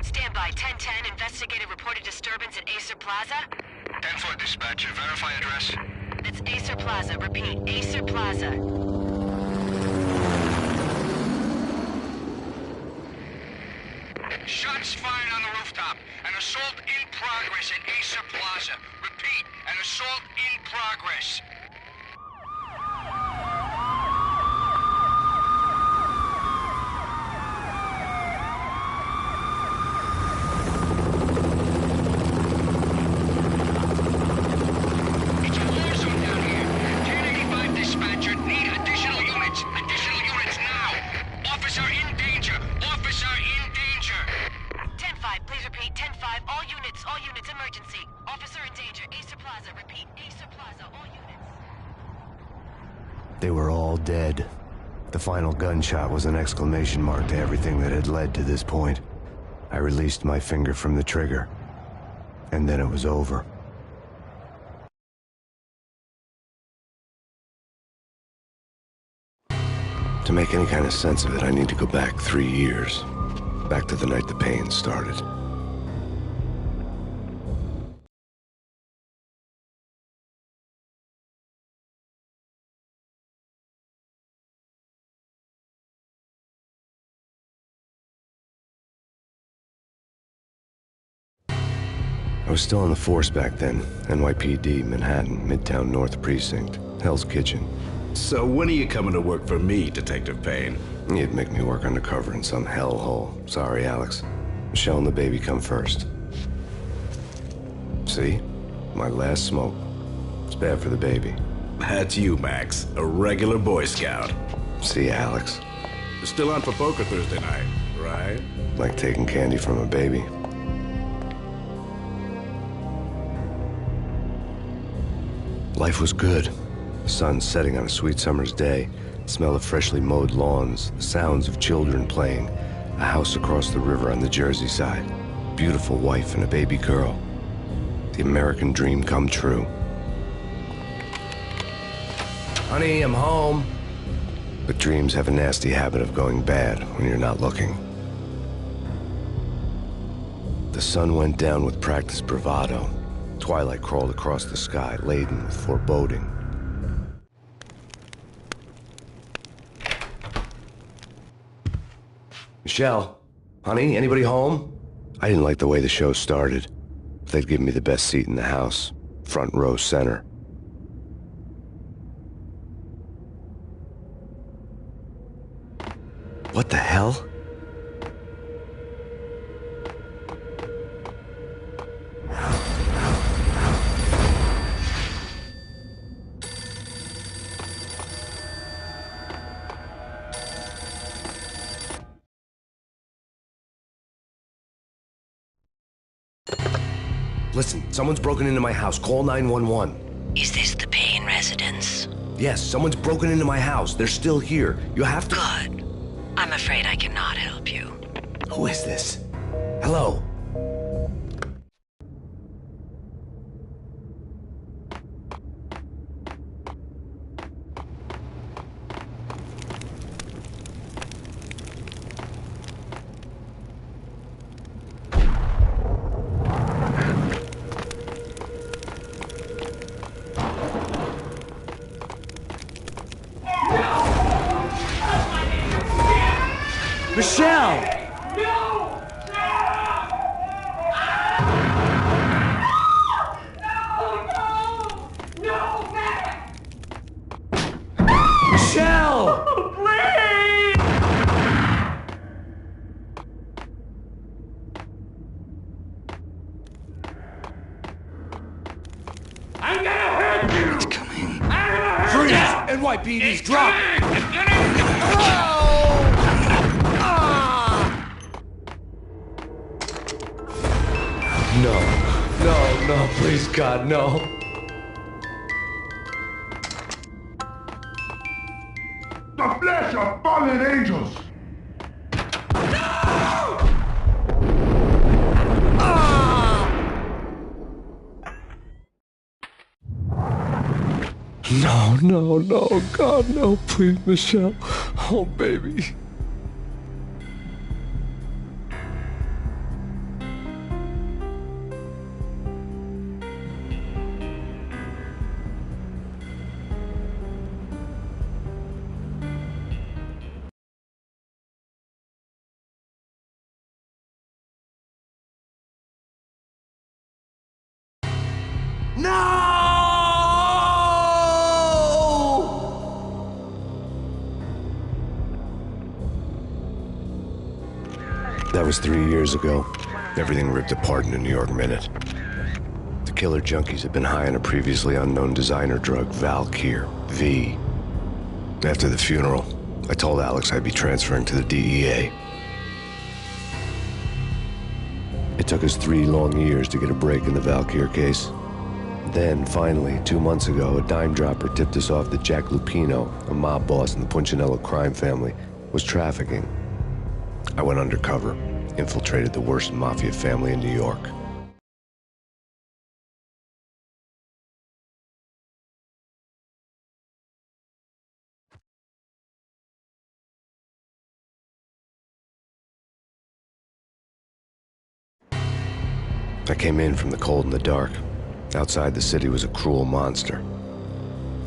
Stand by. 1010. Investigated reported disturbance at Acer Plaza. 10-4 dispatcher. Verify address. That's Acer Plaza. Repeat. Acer Plaza. Shots fired on the rooftop. An assault in progress at Acer Plaza. Repeat. An assault in progress. They were all dead. The final gunshot was an exclamation mark to everything that had led to this point. I released my finger from the trigger, and then it was over. To make any kind of sense of it, I need to go back 3 years. Back to the night the pain started. I was still on the force back then. NYPD, Manhattan, Midtown North Precinct, Hell's Kitchen. So when are you coming to work for me, Detective Payne? You'd make me work undercover in some hellhole. Sorry, Alex. Michelle and the baby come first. See? My last smoke. It's bad for the baby. That's you, Max. A regular Boy Scout. See, Alex. You're still on for poker Thursday night, right? Like taking candy from a baby. Life was good. The sun setting on a sweet summer's day, the smell of freshly mowed lawns, the sounds of children playing, a house across the river on the Jersey side, beautiful wife and a baby girl. The American dream come true. Honey, I'm home. But dreams have a nasty habit of going bad when you're not looking. The sun went down with practiced bravado. Twilight crawled across the sky, laden with foreboding. Michelle, honey, anybody home? I didn't like the way the show started. They'd given me the best seat in the house, front row center. What the hell? Listen, someone's broken into my house. Call 911. Is this the Payne residence? Yes, someone's broken into my house. They're still here. You have to... Good. I'm afraid I cannot help you. Who is this? Hello? Michelle! No! No, Matt! Michelle! Please! I'm gonna hurt you! It's coming. I'm gonna hurt Freeze! you! NYPD's drop! No, please, God, no. The flesh of fallen angels! No, God, no, please, Michelle. Oh, baby. That was 3 years ago. Everything ripped apart in a New York minute. The killer junkies had been high on a previously unknown designer drug, Valkyr, V. After the funeral, I told Alex I'd be transferring to the DEA. It took us 3 long years to get a break in the Valkyr case. Then, finally, 2 months ago, a dime dropper tipped us off that Jack Lupino, a mob boss in the Punchinello crime family, was trafficking. I went undercover, infiltrated the worst mafia family in New York. I came in from the cold and the dark. Outside the city was a cruel monster.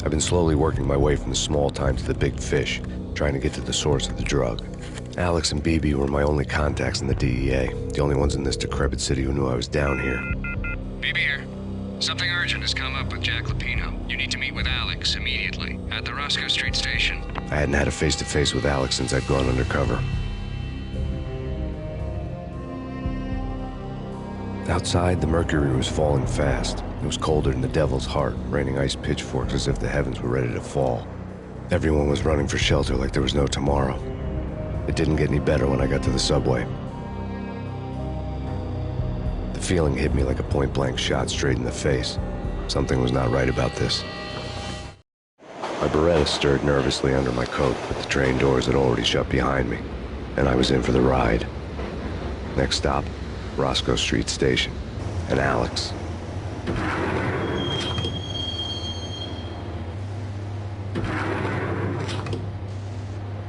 I've been slowly working my way from the small time to the big fish, trying to get to the source of the drug. Alex and BB were my only contacts in the DEA, the only ones in this decrepit city who knew I was down here. BB here. Something urgent has come up with Jack Lupino. You need to meet with Alex immediately at the Roscoe Street station. I hadn't had a face-to-face with Alex since I'd gone undercover. Outside, the mercury was falling fast. It was colder than the devil's heart, raining ice pitchforks as if the heavens were ready to fall. Everyone was running for shelter like there was no tomorrow. It didn't get any better when I got to the subway. The feeling hit me like a point-blank shot straight in the face. Something was not right about this. My Beretta stirred nervously under my coat, but the train doors had already shut behind me, and I was in for the ride. Next stop, Roscoe Street Station, and Alex.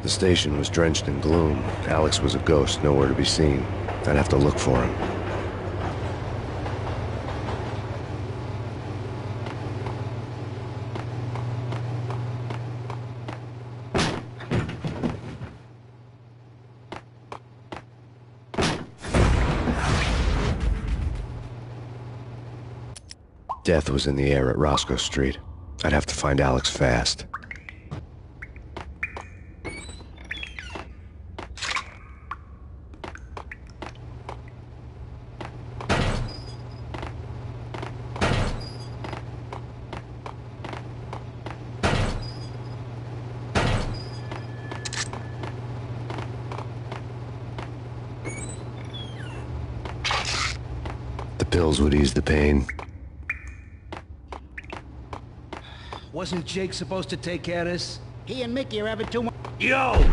The station was drenched in gloom. Alex was a ghost, nowhere to be seen. I'd have to look for him. Death was in the air at Roscoe Street. I'd have to find Alex fast. The pills would ease the pain. Wasn't Jake supposed to take care of this? He and Mickey are having too much. Yo!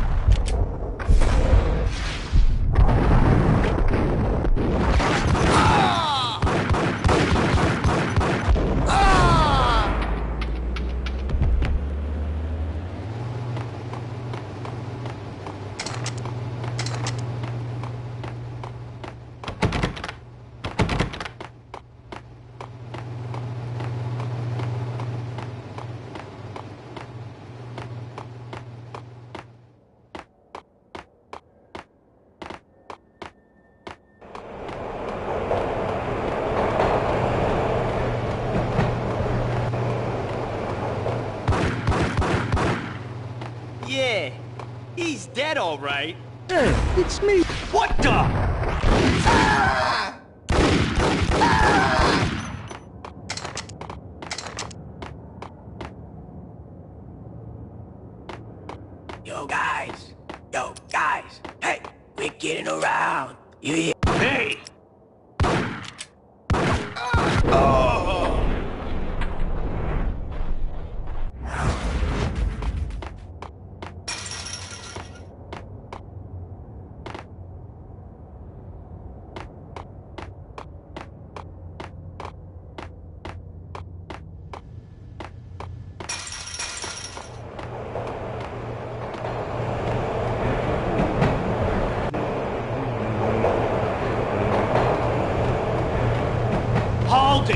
Yeah, he's dead, all right. Hey, it's me. What the? Yo guys, hey, we're getting around. You hear? Hey! Hold it!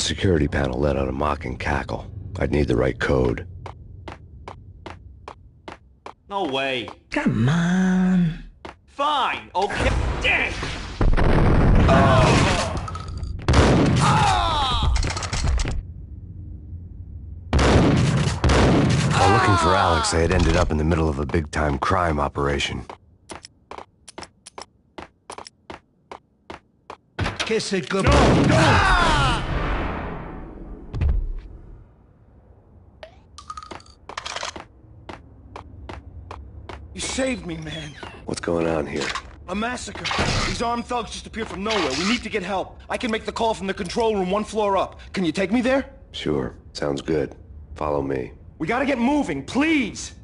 security panel let out a mocking cackle. I'd need the right code. No way. Come on. Fine, okay. Dang! While looking for Alex, I had ended up in the middle of a big-time crime operation. Kiss it goodbye. You saved me, man. What's going on here? A massacre. These armed thugs just appeared from nowhere. We need to get help. I can make the call from the control room 1 floor up. Can you take me there? Sure. Sounds good. Follow me. We gotta get moving, please!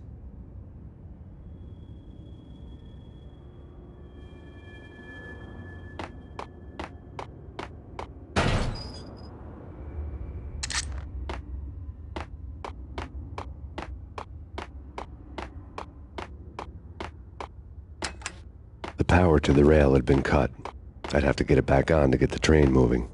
The power to the rail had been cut. I'd have to get it back on to get the train moving.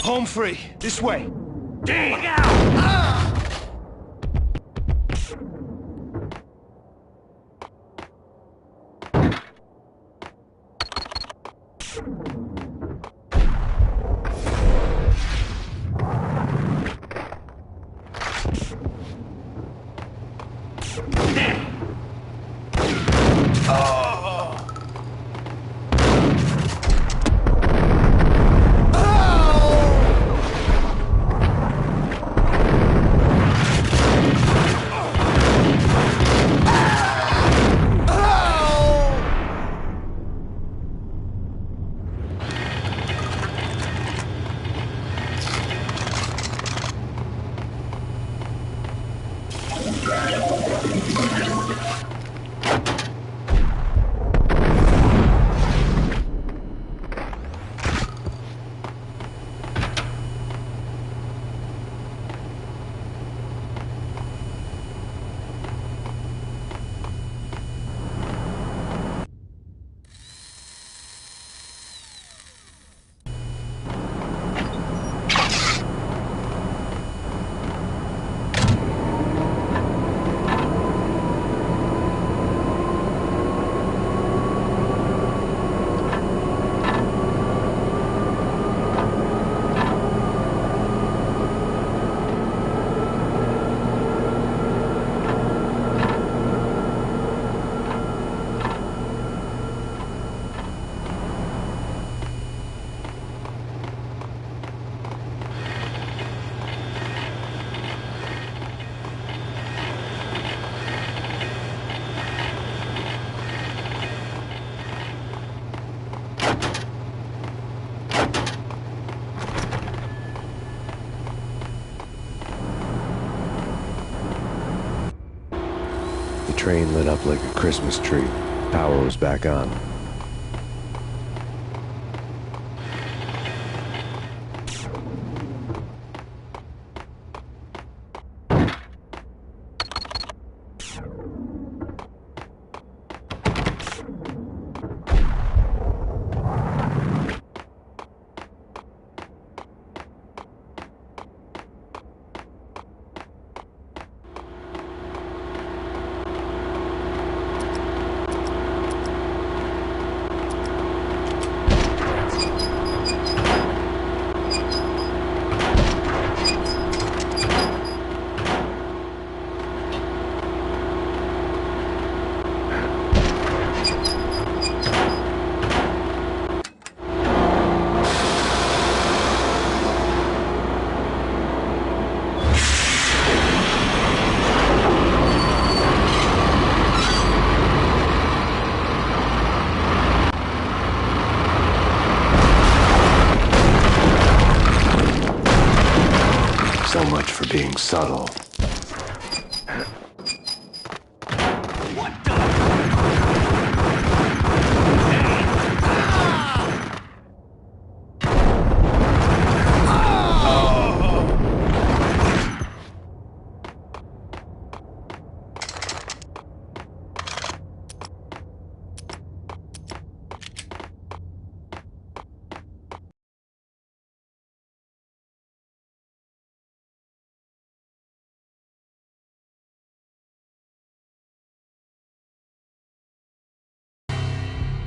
Home free. This way. Dang! Out! The train lit up like a Christmas tree. Power was back on. So much for being subtle. What the?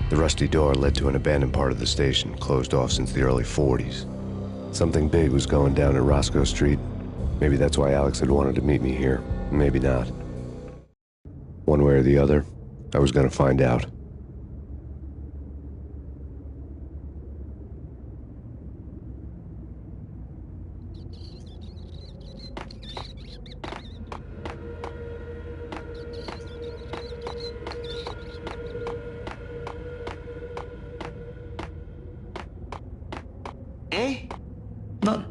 The rusty door led to an abandoned part of the station, closed off since the early 40s. Something big was going down at Roscoe Street. Maybe that's why Alex had wanted to meet me here. Maybe not. One way or the other, I was gonna find out. Eh? No.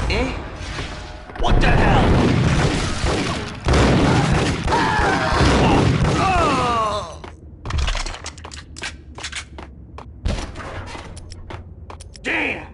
Eh? What the hell? Damn!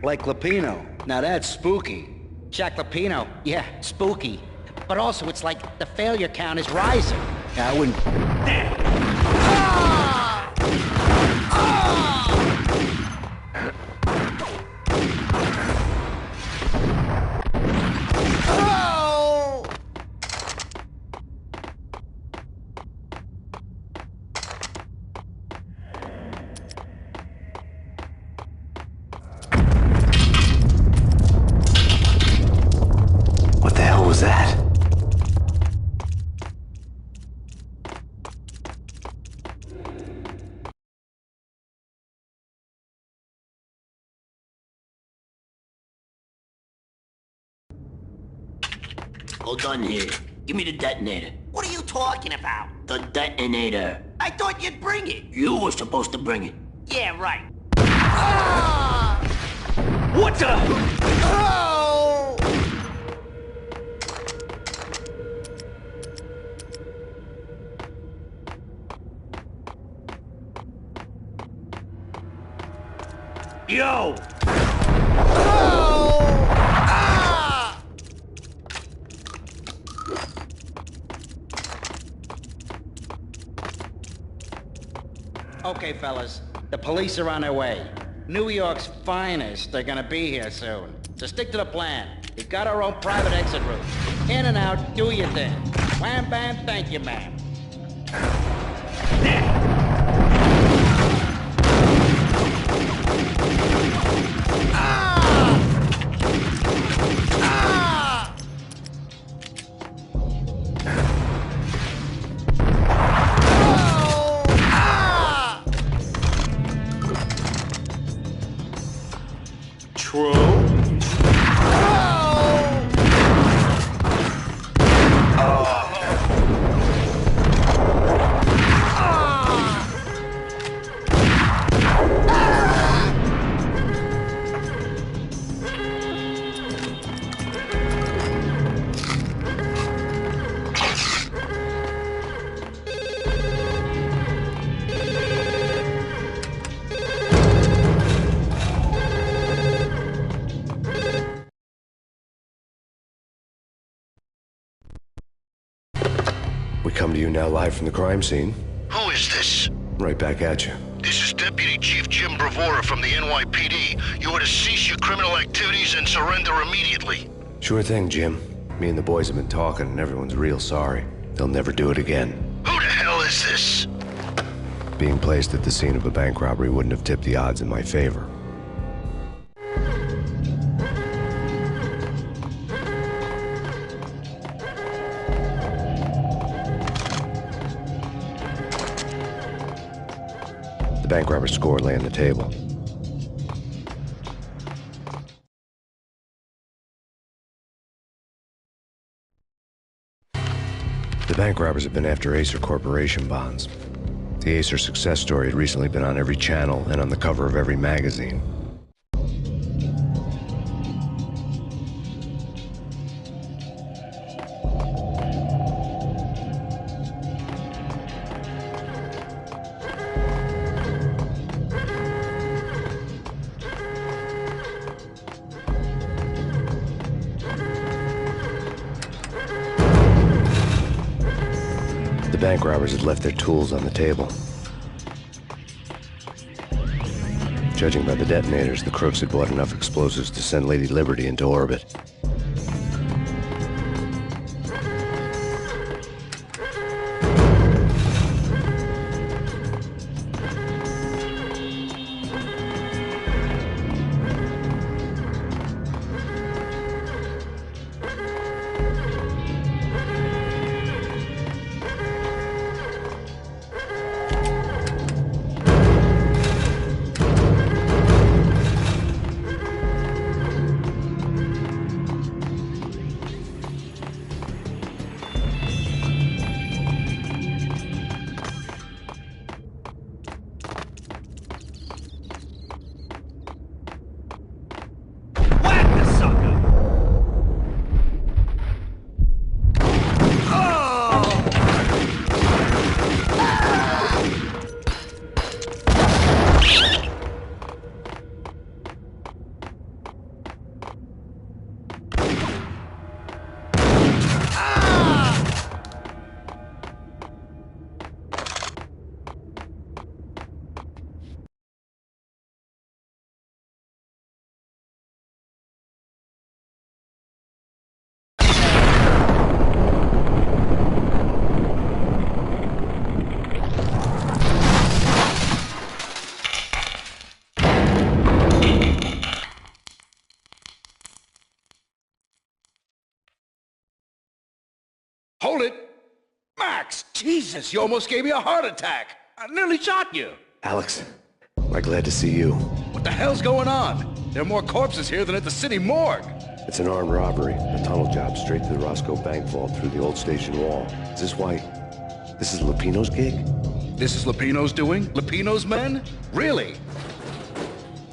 Like Lapino. Now that's spooky. Jack Lapino, yeah, spooky. But also, it's like the failure count is rising. I wouldn't... What the hell was that? Hold on here. Give me the detonator. What are you talking about? The detonator. I thought you'd bring it. You were supposed to bring it. Yeah, right. What the? Oh! Yo! Okay, fellas. The police are on their way. New York's finest are gonna be here soon. So stick to the plan. We've got our own private exit route. In and out, do your thing. Wham bam, thank you, ma'am. We come to you now live from the crime scene. Who is this? Right back at you. This is Deputy Chief Jim Bravura from the NYPD. You are to cease your criminal activities and surrender immediately. Sure thing, Jim. Me and the boys have been talking and everyone's real sorry. They'll never do it again. Who the hell is this? being placed at the scene of a bank robbery wouldn't have tipped the odds in my favor. The bank robber's score lay on the table. The bank robbers have been after Acer Corporation bonds. The Acer success story had recently been on every channel and on the cover of every magazine. The bank robbers had left their tools on the table. Judging by the detonators, the crooks had bought enough explosives to send Lady Liberty into orbit. Hold it! Max! Jesus, you almost gave me a heart attack! I nearly shot you! Alex, I'm glad to see you. What the hell's going on? There are more corpses here than at the city morgue! It's an armed robbery, a tunnel job straight to the Roscoe Bank vault through the old station wall. Is this why... this is Lupino's gig? This is Lupino's doing? Lupino's men? Really?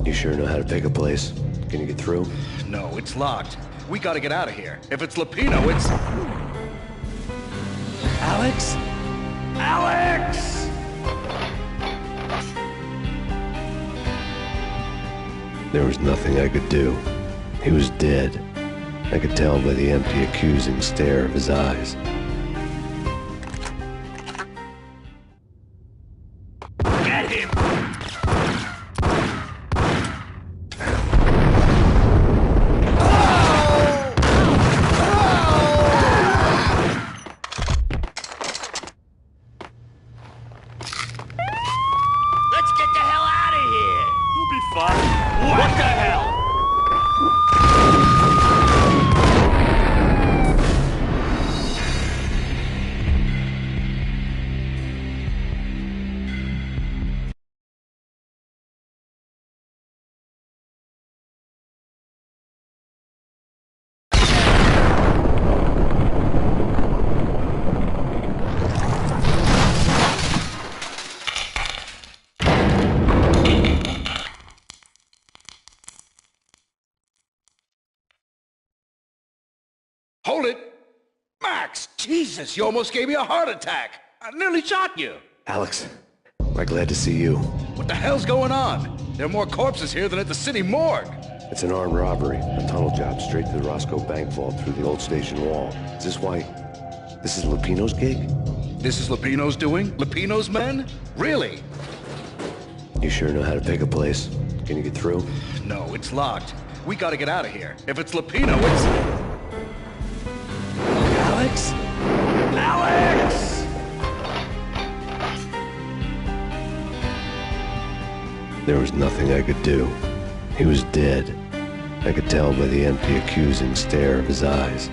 You sure know how to pick a place. Can you get through? No, it's locked. We gotta get out of here. If it's Lupino, it's... Alex? Alex! There was nothing I could do. He was dead. I could tell by the empty, accusing stare of his eyes. Get him! Let's get the hell out of here! We'll be fine. What the hell? Hold it! Max! Jesus, you almost gave me a heart attack! I nearly shot you! Alex, I'm glad to see you. What the hell's going on? There are more corpses here than at the city morgue! It's an armed robbery, a tunnel job straight to the Roscoe Bank vault through the old station wall. Is this why... this is Lupino's gig? This is Lupino's doing? Lupino's men? Really? You sure know how to pick a place. Can you get through? No, it's locked. We gotta get out of here. If it's Lupino, it's... Alex? Alex! There was nothing I could do. He was dead. I could tell by the empty, accusing stare of his eyes.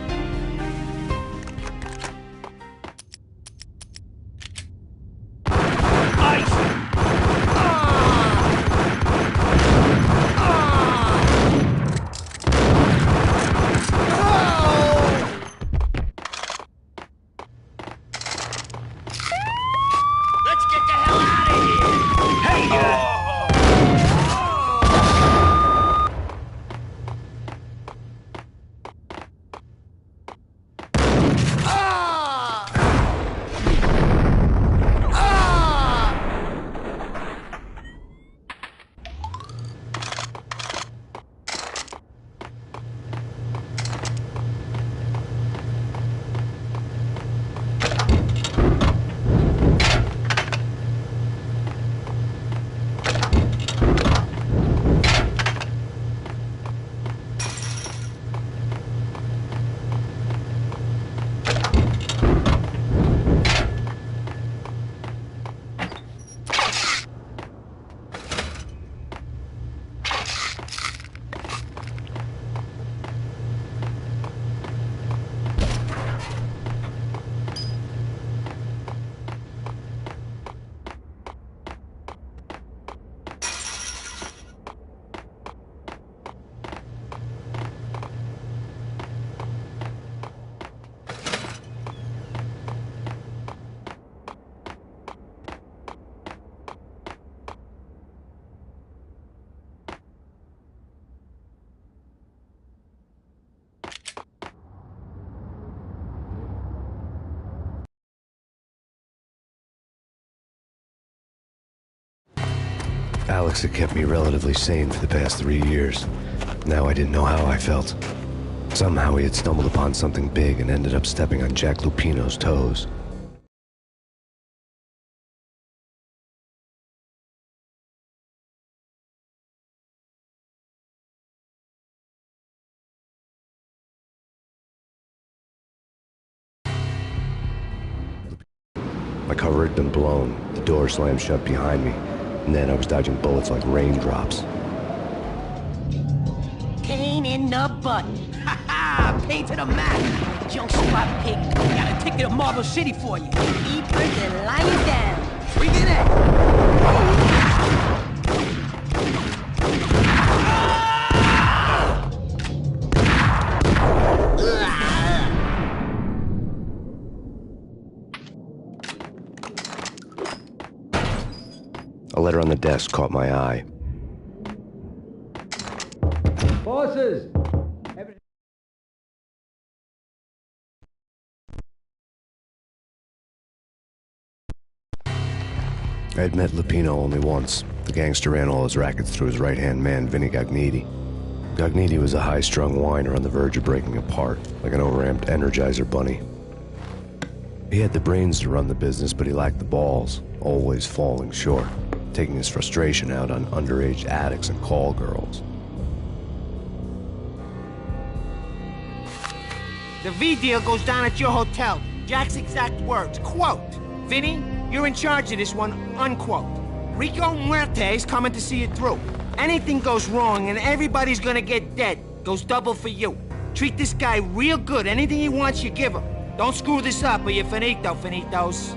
Let's get the hell out of here! Hey, Alex had kept me relatively sane for the past 3 years. Now I didn't know how I felt. Somehow he had stumbled upon something big and ended up stepping on Jack Lupino's toes. My cover had been blown, the door slammed shut behind me, and then I was dodging bullets like raindrops. Pain in the butt. Ha ha! Pain to the max. Junk spot pig. Got a ticket to Marble City for you. Deeper than lying down. Bring it in. A letter on the desk caught my eye. Bosses! I had met Lupino only once. The gangster ran all his rackets through his right-hand man, Vinny Gagniti. Gagniti was a high-strung whiner on the verge of breaking apart, like an overamped Energizer bunny. He had the brains to run the business, but he lacked the balls, always falling short, taking his frustration out on underage addicts and call girls. The V deal goes down at your hotel. Jack's exact words, quote, "Vinny, you're in charge of this one," unquote. Rico Muerte's coming to see it through. Anything goes wrong and everybody's gonna get dead. Goes double for you. Treat this guy real good. Anything he wants, you give him. Don't screw this up or you're finito, finitos.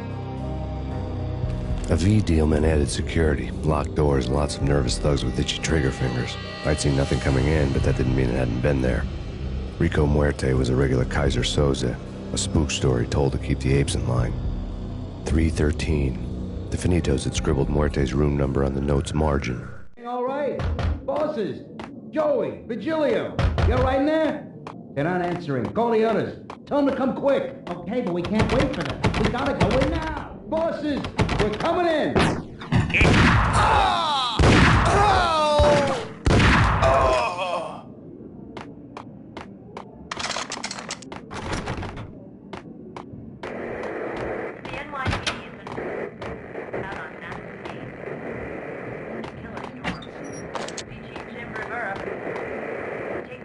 A V deal meant added security, locked doors, and lots of nervous thugs with itchy trigger fingers. I'd seen nothing coming in, but that didn't mean it hadn't been there. Rico Muerte was a regular Kaiser Soze, a spook story told to keep the apes in line. 313. The Finitos had scribbled Muerte's room number on the note's margin. All right. Bosses! Joey! Vigilio! You all right in there? They're not answering. Call the others. Tell them to come quick. Okay, but we can't wait for them. We gotta go in now. Bosses! We're coming in!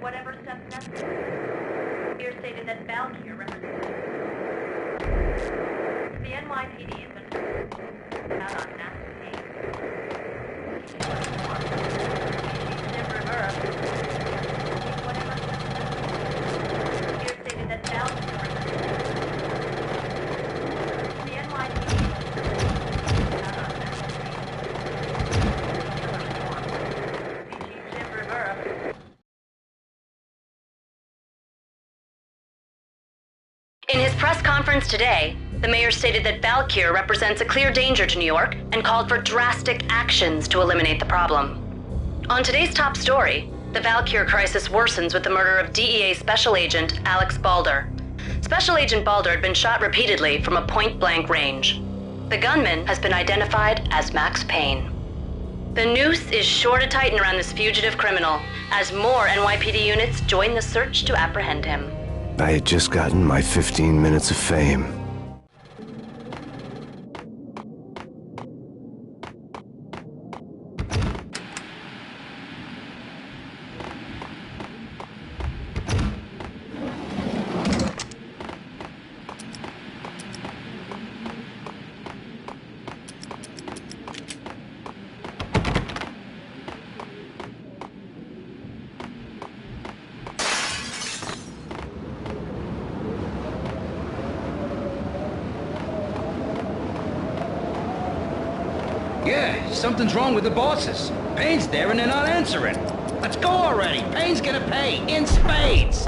Whatever steps necessary. Here stated that Valkyrie represents the NYPD has been out on massive conference today, the mayor stated that Valkyr represents a clear danger to New York and called for drastic actions to eliminate the problem. On today's top story, the Valkyr crisis worsens with the murder of DEA Special Agent Alex Balder. Special Agent Balder had been shot repeatedly from a point-blank range. The gunman has been identified as Max Payne. The noose is sure to tighten around this fugitive criminal as more NYPD units join the search to apprehend him. I had just gotten my 15 minutes of fame. Yeah, something's wrong with the bosses. Payne's there and they're not answering. Let's go already. Payne's gonna pay in spades.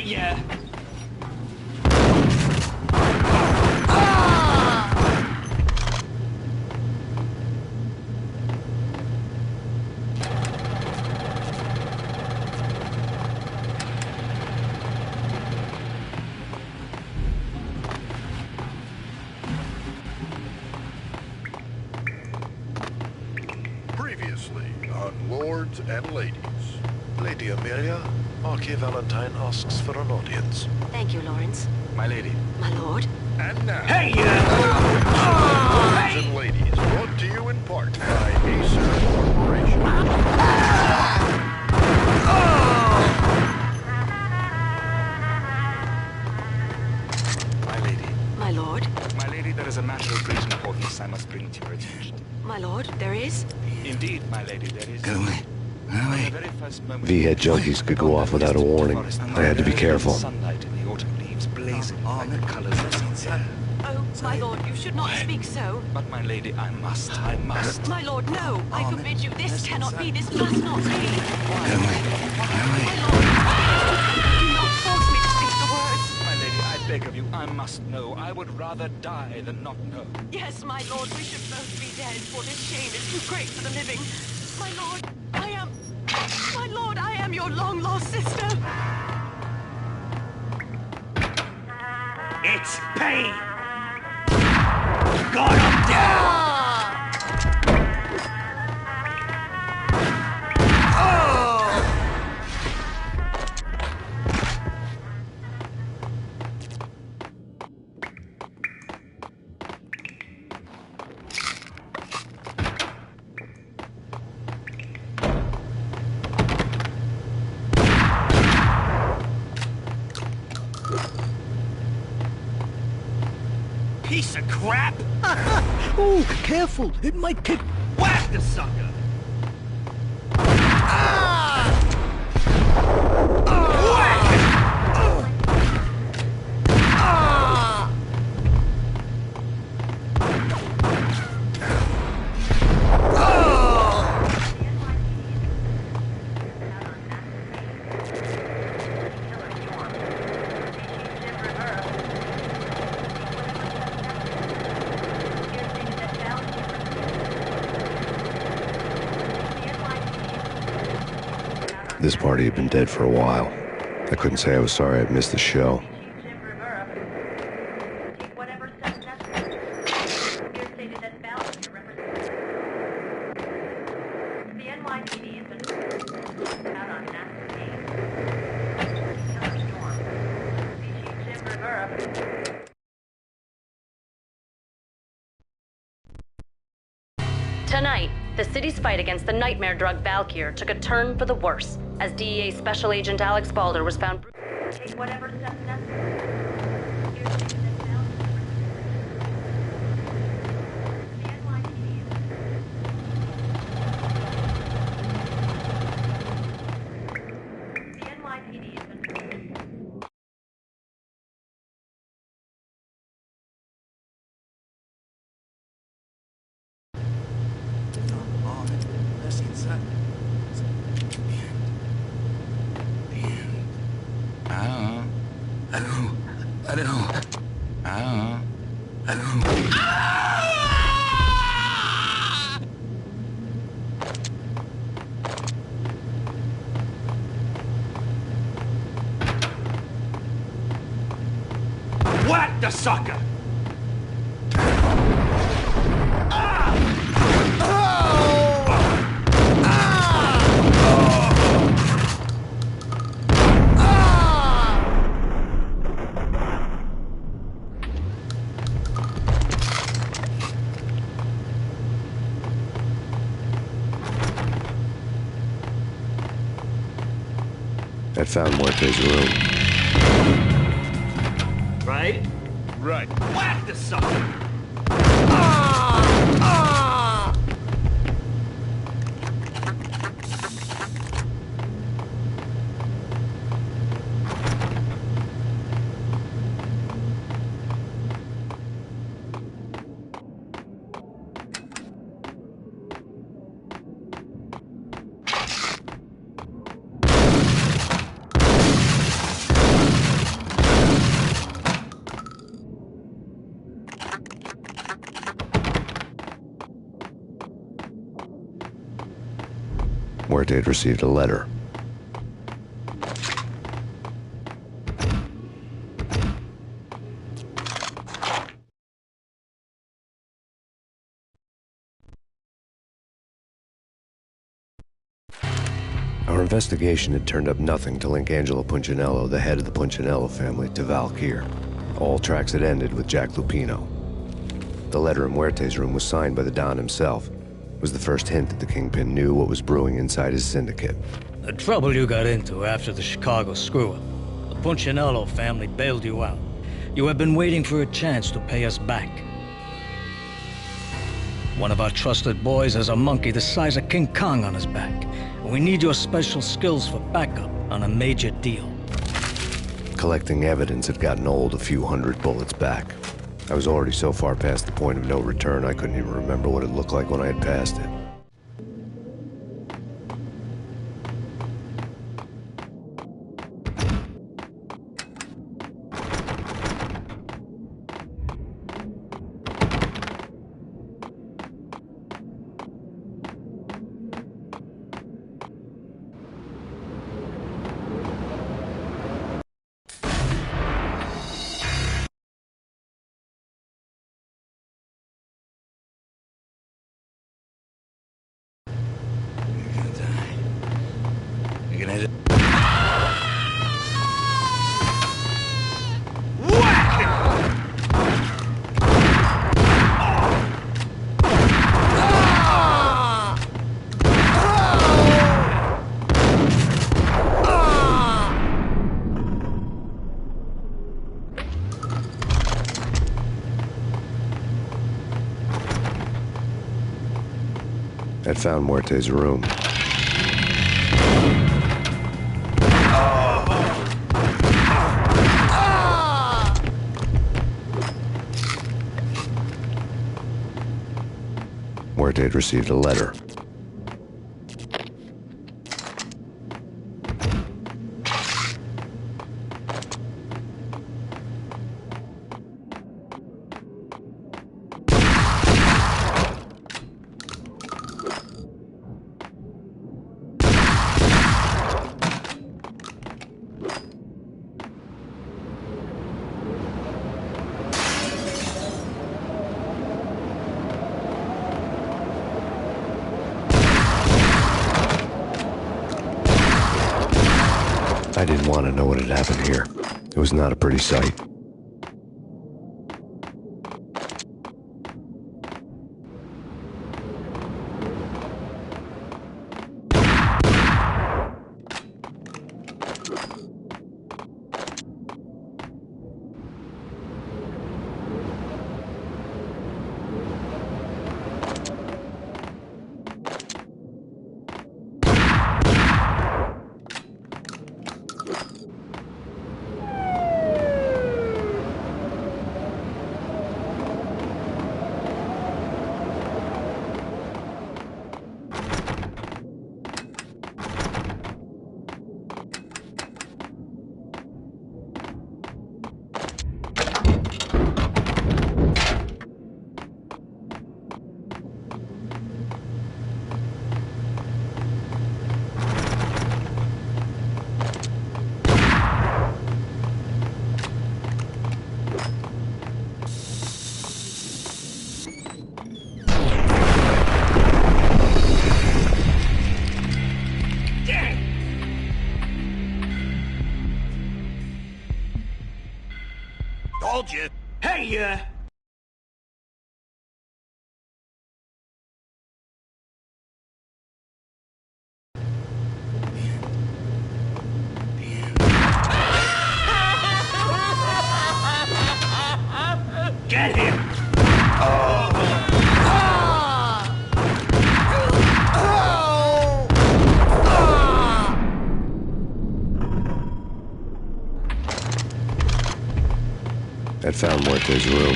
Yeah. Previously on Lords and Ladies. Lady Amelia, Marquis Valentine asks for an audience. Thank you, Lawrence. My lady. My lord. And now, Hey, Lords and Ladies, brought to you in part by Acer Corporation. My lady. My lord. My lady, there is a matter of great importance I must bring to your attention. My lord, there is? Indeed, my lady, there is. Go away. From the very first moment V-head junkies could go off without a warning. I had to be careful. Sunlight in the autumn leaves blazing like the colors of sunset. Oh, my lord, you should not speak so. But my lady, I must. My lord, no. I forbid you. This cannot be. This must not be. Go away. My lord, do not force me to speak the words. My lady, I beg of you, I must know. I would rather die than not know. Yes, my lord, we should both be dead, for this shame is too great for the living. My lord, I am your long-lost sister. It's Payne! Got him down! Piece of crap! Ooh, careful! It might kick. Whack the sucker! This party had been dead for a while. I couldn't say I was sorry I'd missed the show. Tonight, the city's fight against the nightmare drug Valkyr took a turn for the worse, as DEA Special Agent Alex Balder was found... Take whatever steps necessary. Whack the sucker! I found Muerte's room. Right? Right. Whack the sucker! Muerte had received a letter. Our investigation had turned up nothing to link Angelo Punchinello, the head of the Punchinello family, to Valkyr. All tracks had ended with Jack Lupino. The letter in Muerte's room was signed by the Don himself. It was the first hint that the Kingpin knew what was brewing inside his syndicate. The trouble you got into after the Chicago screw-up. The Punchinello family bailed you out. You have been waiting for a chance to pay us back. One of our trusted boys has a monkey the size of King Kong on his back. We need your special skills for backup on a major deal. Collecting evidence had gotten old a few hundred bullets back. I was already so far past the point of no return I couldn't even remember what it looked like when I had passed it. I'd found Muerte's room. Muerte had received a letter. I didn't want to know what had happened here. It was not a pretty sight. Told you. Hey, Get him! I'd found Muerte's room.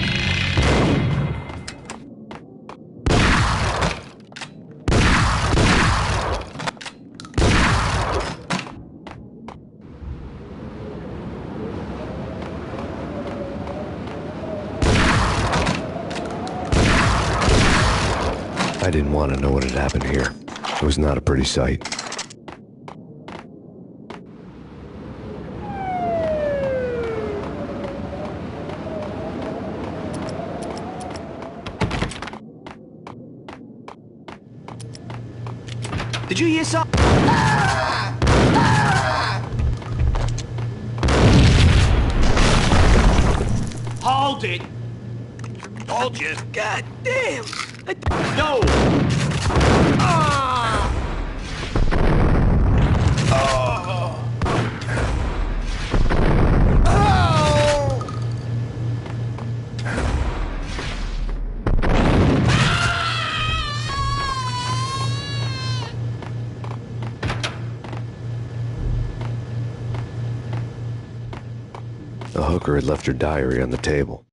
I didn't want to know what had happened here. It was not a pretty sight. Did you hear something? Hold it! Told you. God damn! No! The hooker had left her diary on the table.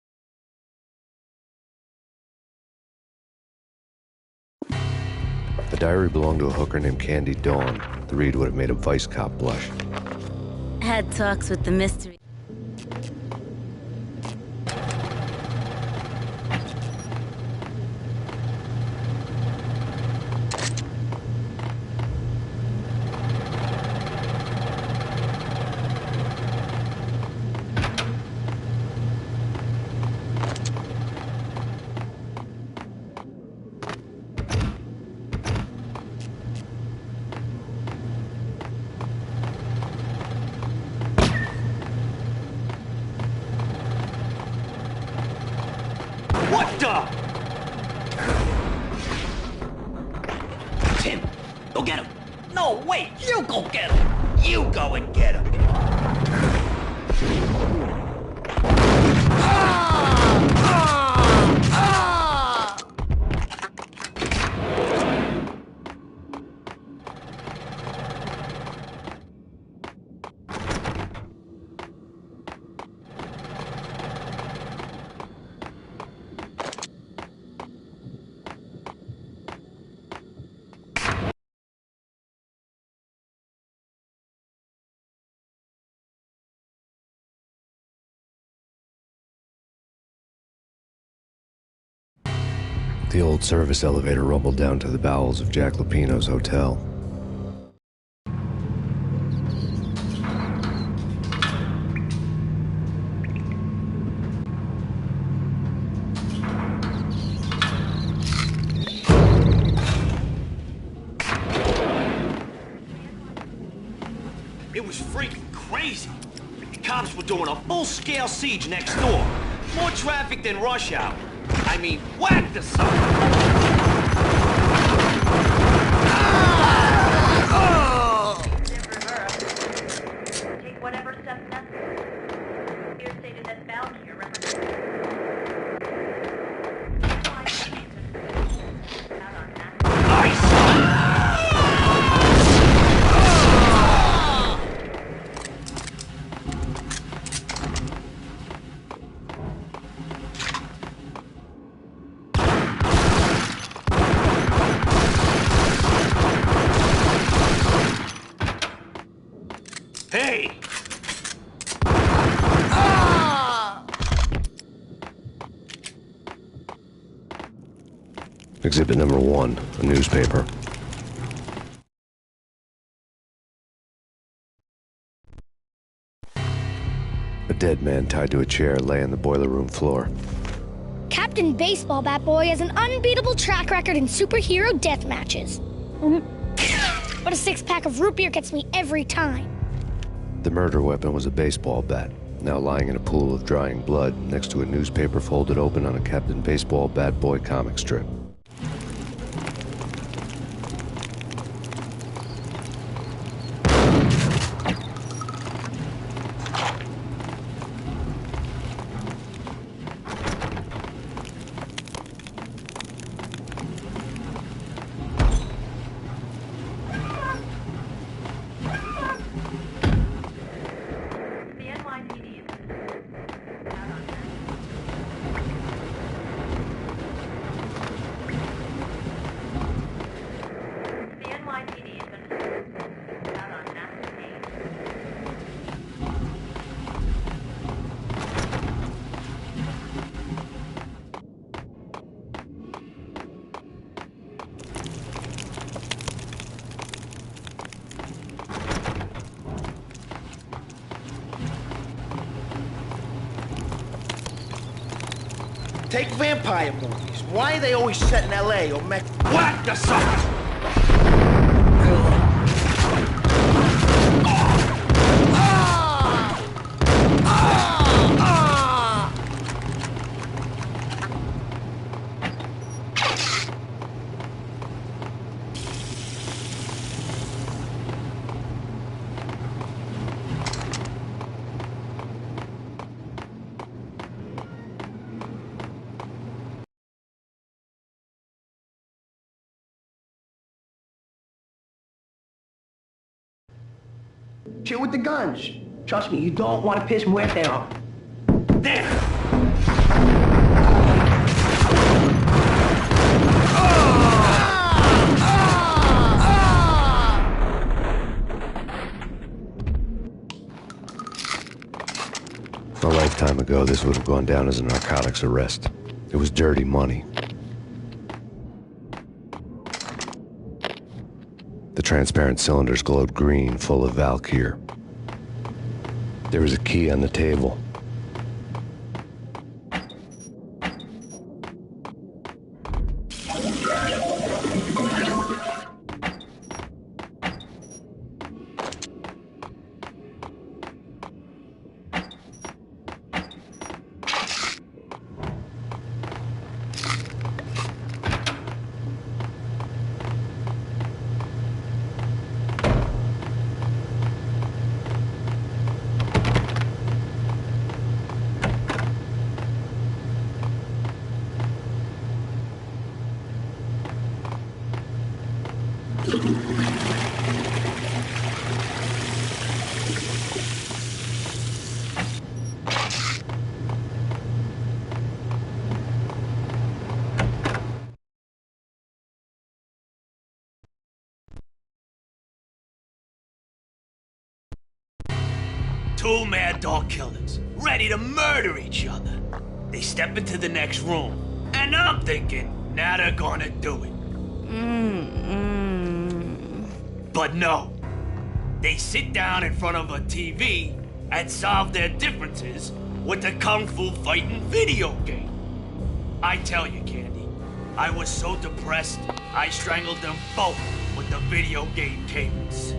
The diary belonged to a hooker named Candy Dawn. The read would have made a vice cop blush. Had talks with the mystery. What the? Tim, go get him. No, wait, you go get him. You go and get him. The old service elevator rumbled down to the bowels of Jack Lupino's hotel. It was freaking crazy. The cops were doing a full-scale siege next door. More traffic than rush hour. I mean, whack the sucker! Take whatever steps necessary. Here stated that Valkyr represents... Hey! Exhibit number 1, a newspaper. A dead man tied to a chair lay on the boiler room floor. Captain Baseball Bat Boy has an unbeatable track record in superhero death matches. But a 6-pack of root beer gets me every time. The murder weapon was a baseball bat. now lying in a pool of drying blood next to a newspaper folded open on a Captain Baseball Bad Boy comic strip. Take vampire movies. Why are they always set in L.A. or Mexico? Whack the suckers! Shit with the guns. Trust me, you don't want to piss Muerte off. There! A lifetime ago, this would have gone down as a narcotics arrest. It was dirty money. The transparent cylinders glowed green, full of Valkyr. There was a key on the table. Two mad dog killers, ready to murder each other. They step into the next room, and I'm thinking, now they're gonna do it. But no. They sit down in front of a TV and solve their differences with the Kung Fu fighting video game. I tell you, Candy, I was so depressed, I strangled them both with the video game cables.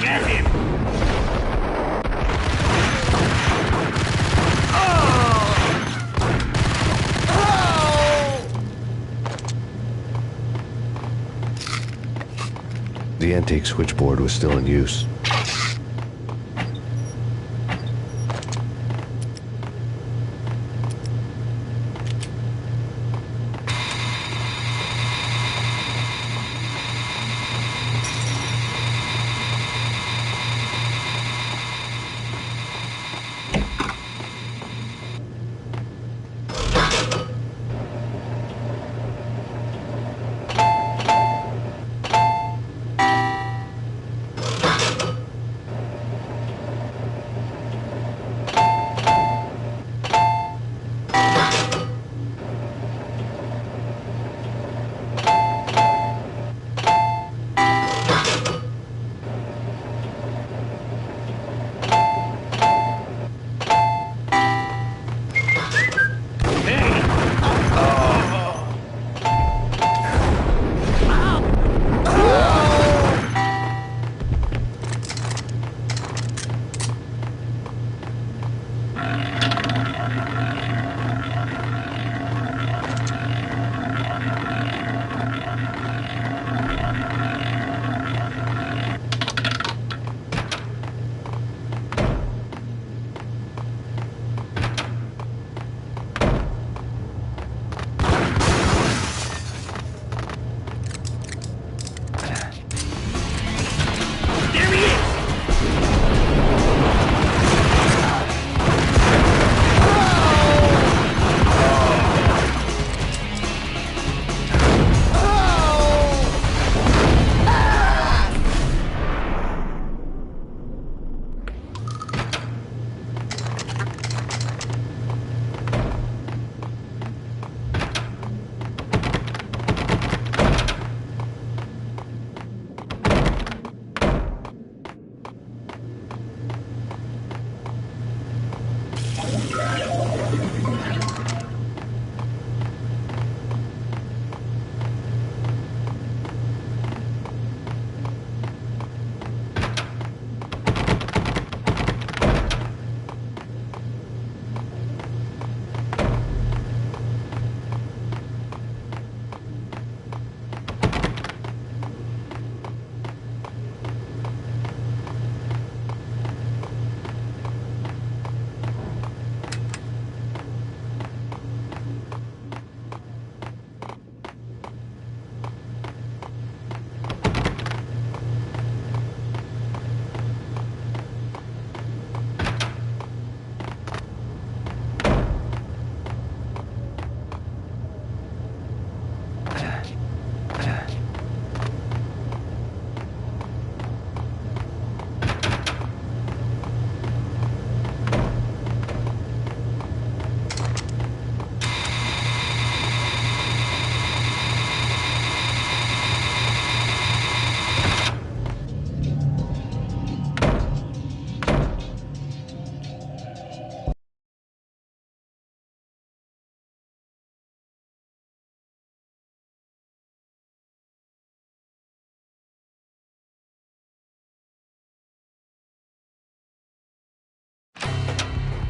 Get him! The antique switchboard was still in use.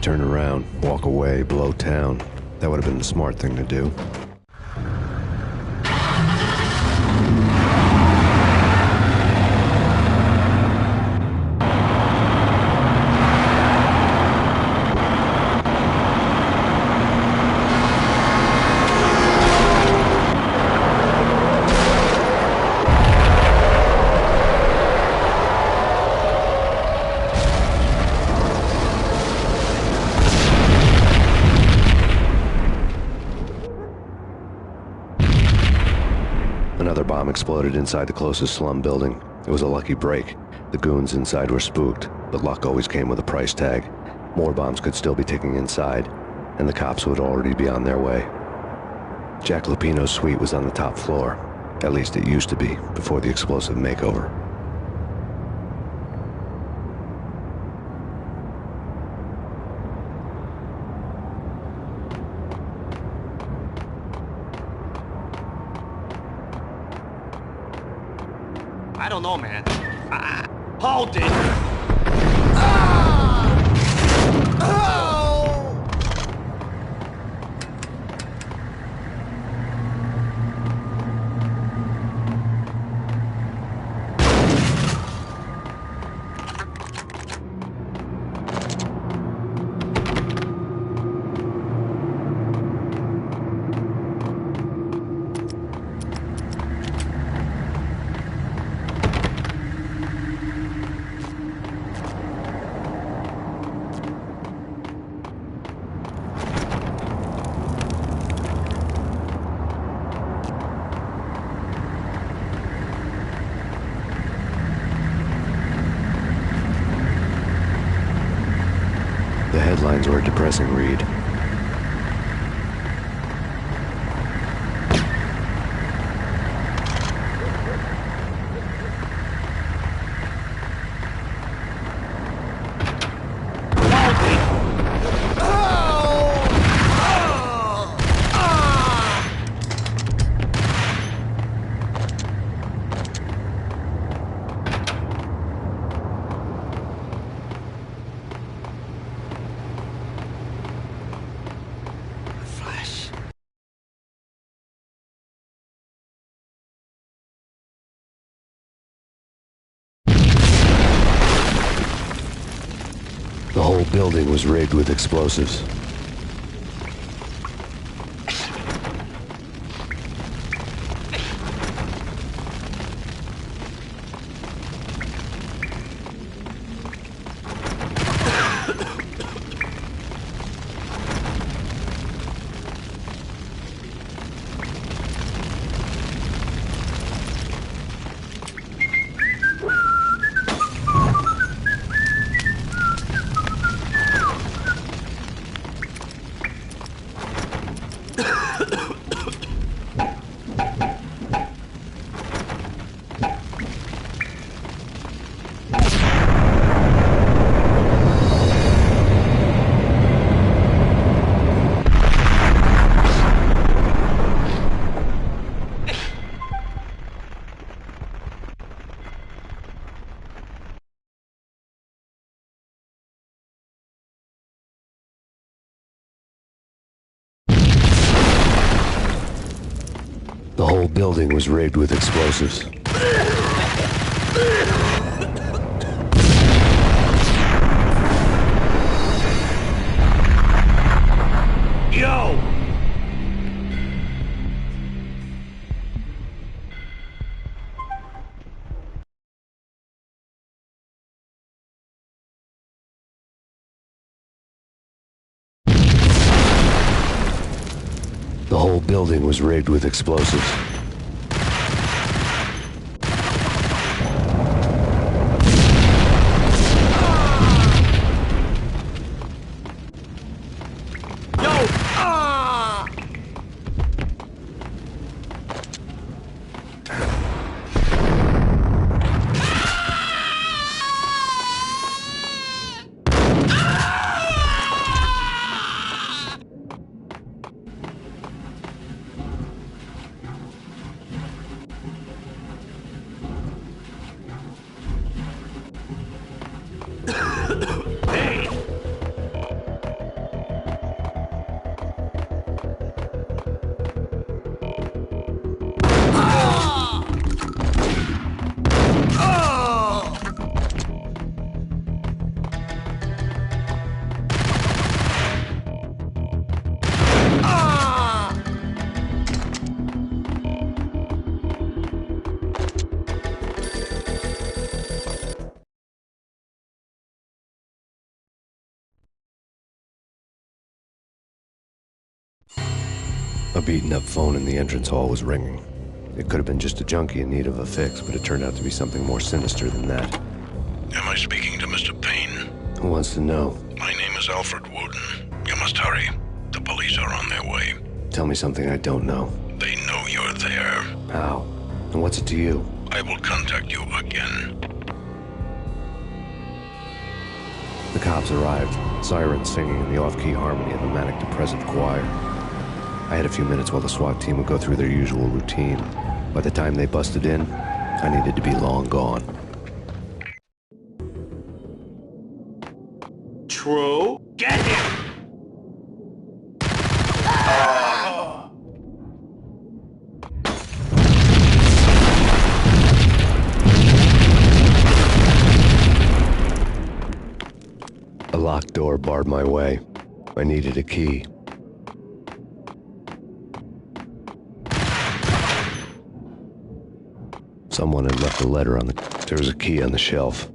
Turn around, walk away, blow town. That would have been the smart thing to do. Another bomb exploded inside the closest slum building. It was a lucky break. The goons inside were spooked, but luck always came with a price tag. More bombs could still be ticking inside, and the cops would already be on their way. Jack Lupino's suite was on the top floor. At least it used to be, before the explosive makeover. I don't know, man. Hold it! depressing read. The whole building was rigged with explosives. The whole building was rigged with explosives. Yo! The whole building was rigged with explosives. A beaten-up phone in the entrance hall was ringing. It could have been just a junkie in need of a fix, but it turned out to be something more sinister than that. Am I speaking to Mr. Payne? Who wants to know? My name is Alfred Woden. You must hurry. The police are on their way. Tell me something I don't know. They know you're there. How? And what's it to you? I will contact you again. The cops arrived, sirens singing in the off-key harmony of a manic-depressive choir. I had a few minutes while the SWAT team would go through their usual routine. By the time they busted in, I needed to be long gone. True. Get him! A locked door barred my way. I needed a key. Someone had left a letter on the... There was a key on the shelf.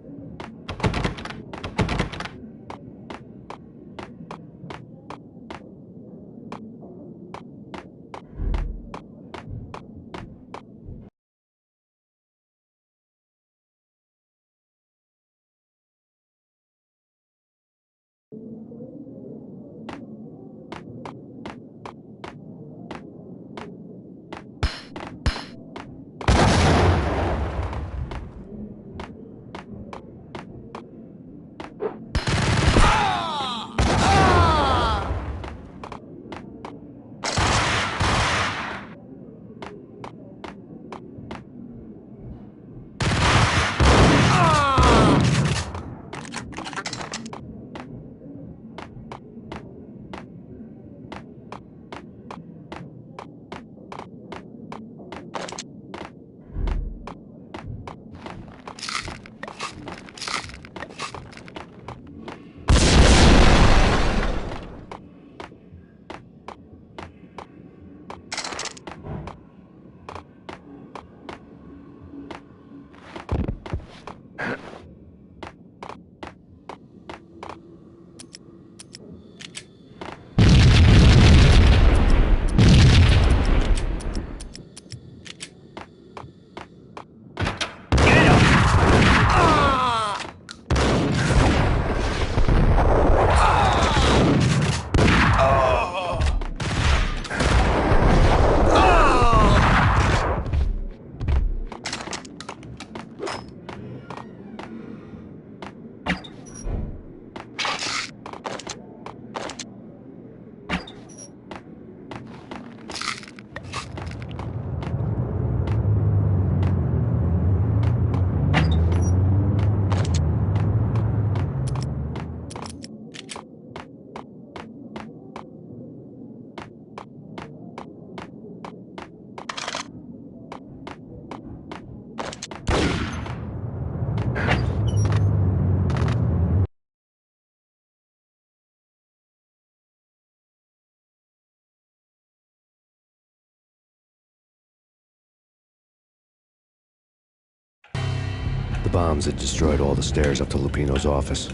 bombs had destroyed all the stairs up to Lupino's office.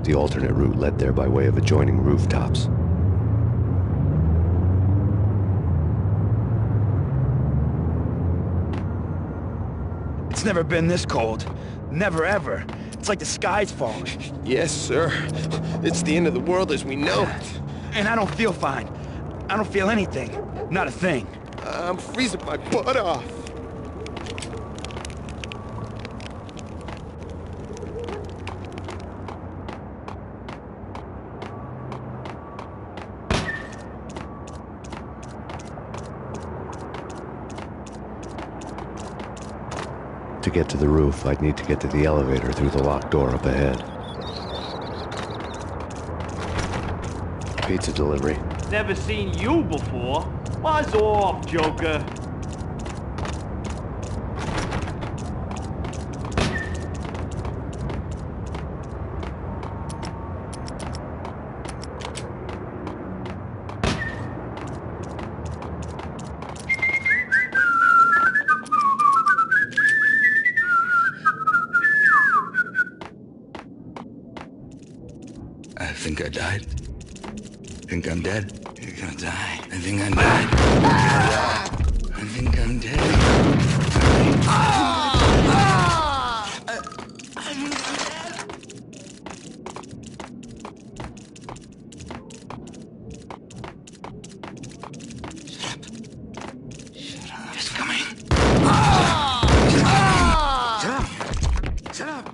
The alternate route led there by way of adjoining rooftops. It's never been this cold. Never ever. It's like the sky's falling. Yes, sir. It's the end of the world as we know it. And I don't feel fine. I don't feel anything. Not a thing. I'm freezing my butt off. To get to the roof, I'd need to get to the elevator through the locked door up ahead. Pizza delivery. Never seen you before. Buzz off, Joker. I think I died. Think I'm dead. You're gonna die. I think I'm dead. I think I'm dead. Shut up. It's coming. Shut up. Shut up.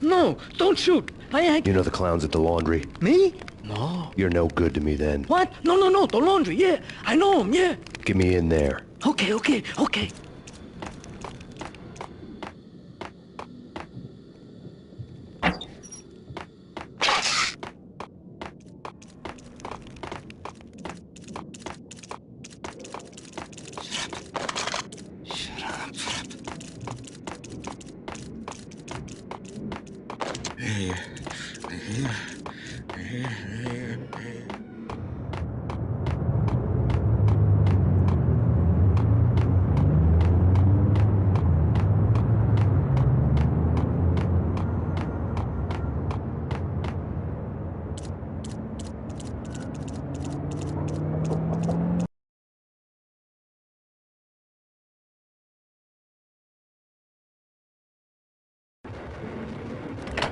No, don't shoot. I ain't... You know the clowns at the laundry? Me? No. You're no good to me then. What? No, the laundry, yeah. I know him, yeah. Get me in there. Okay.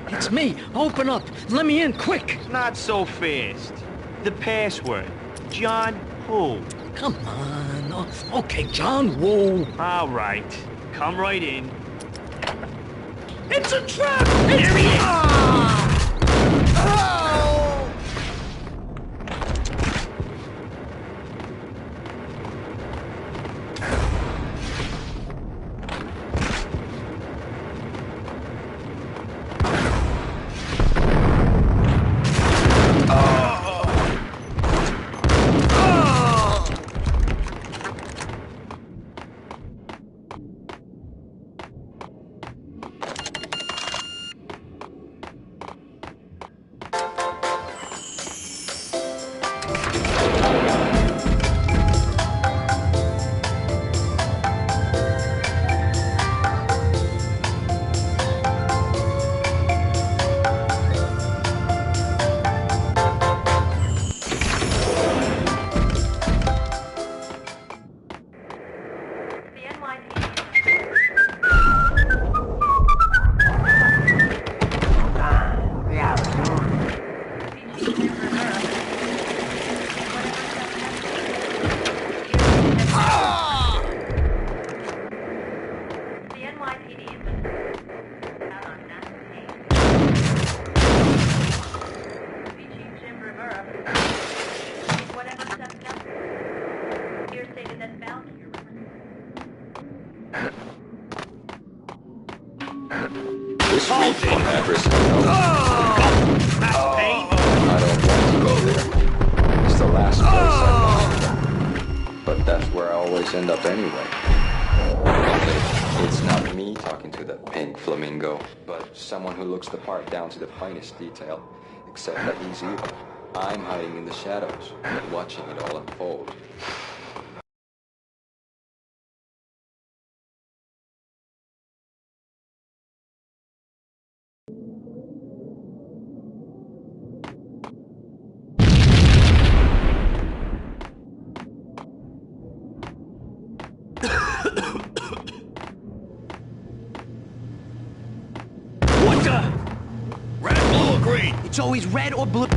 It's me. Open up. Let me in, quick. Not so fast. The password. John who? Come on. Oh, okay, John Woo. All right. Come right in. It's a trap! Here he is! This refund address is no. That's Payne. I don't want to go there. It's the last place I want to go. But that's where I always end up anyway. It's not me talking to the pink flamingo, but someone who looks the part down to the finest detail, except that he's evil. I'm hiding in the shadows, watching it all unfold. What the? Red, blue, or green? It's always red or blue.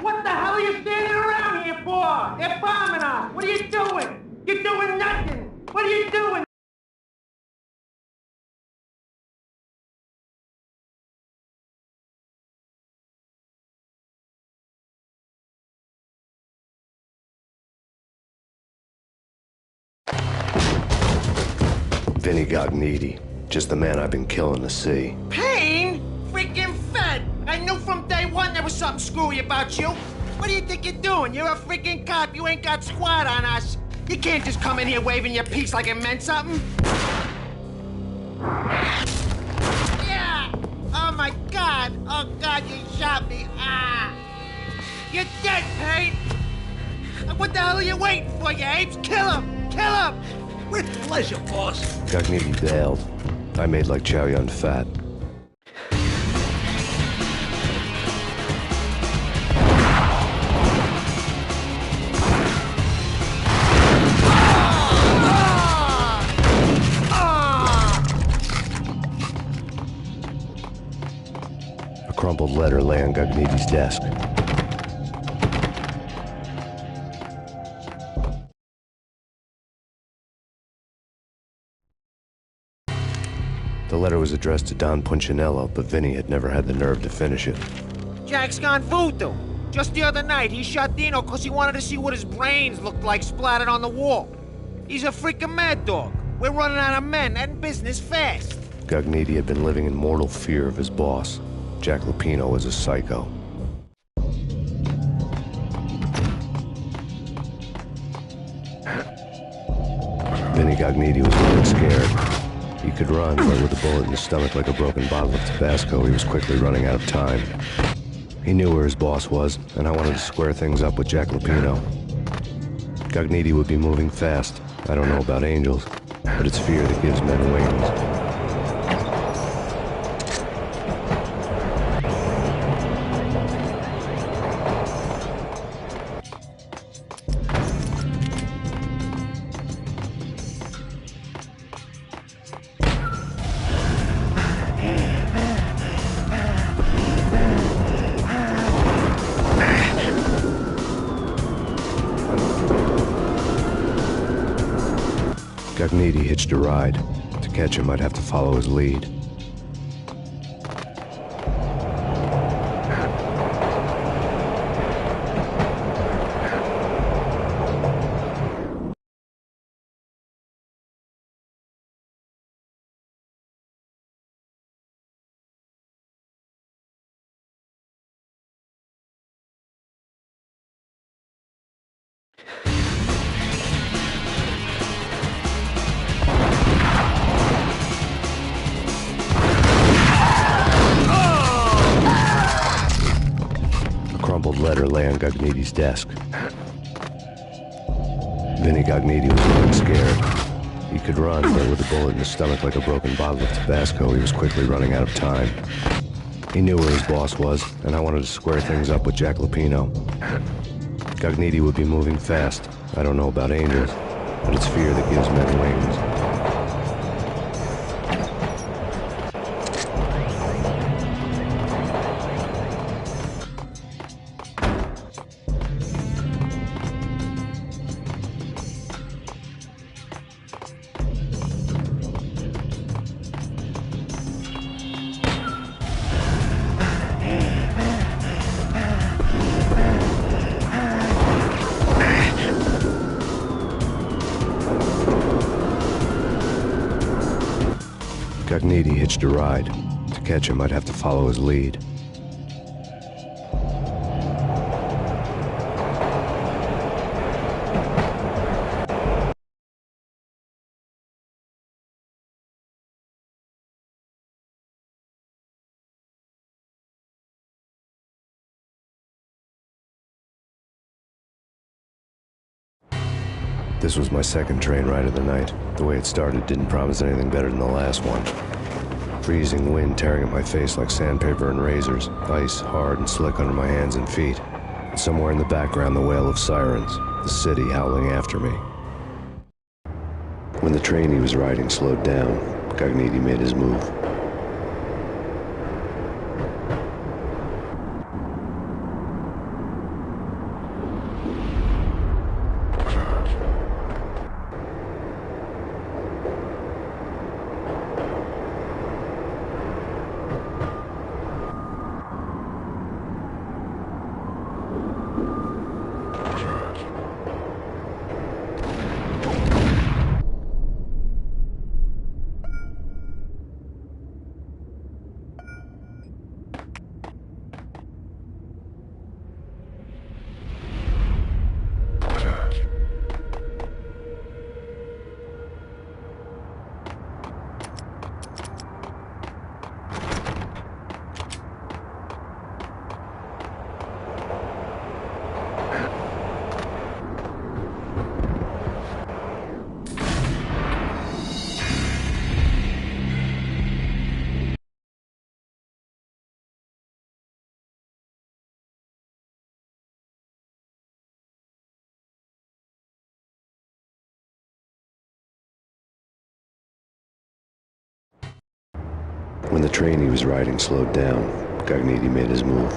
What the hell are you standing around here for? They're bombing us. What are you doing? You're doing nothing. What are you doing? Vinny Gognitti, just the man I've been killing to see. Payne? Freaking fed! I knew from day one there was something screwy about you. What do you think you're doing? You're a freaking cop. You ain't got squad on us. You can't just come in here waving your piece like it meant something. Yeah! Oh my God! Oh God, you shot me! Ah! You're dead, Payne! What the hell are you waiting for, you apes? Kill him! Kill him! With pleasure, boss. Gognitti bailed. I made like Chow Yun Fat. A crumpled letter lay on Gognitti's desk. The letter was addressed to Don Punchinello, but Vinny had never had the nerve to finish it. Jack's gone voodoo. Just the other night, he shot Dino because he wanted to see what his brains looked like splattered on the wall. He's a freaking mad dog. We're running out of men and business fast. Gognitti had been living in mortal fear of his boss. Jack Lupino was a psycho. Vinny Gognitti was running scared. He could run, but with a bullet in his stomach like a broken bottle of Tabasco, he was quickly running out of time. He knew where his boss was, and I wanted to square things up with Jack Lupino. Gognitti would be moving fast. I don't know about angels, but it's fear that gives men wings. Gognitti hitched a ride. To catch him, I'd have to follow his lead. A crumpled letter lay on Gognitti's desk. Vinny Gognitti was looking scared. He could run, but with a bullet in his stomach like a broken bottle of Tabasco, he was quickly running out of time. He knew where his boss was, and I wanted to square things up with Jack Lupino. Gognitti would be moving fast. I don't know about angels, but it's fear that gives men wings. Gognitti hitched a ride. To catch him, I'd have to follow his lead. This was my second train ride of the night. The way it started didn't promise anything better than the last one. Freezing wind tearing at my face like sandpaper and razors, ice hard and slick under my hands and feet. And somewhere in the background, the wail of sirens, the city howling after me. When the train he was riding slowed down, Gognitti made his move. When the train he was riding slowed down, Gognitti made his move.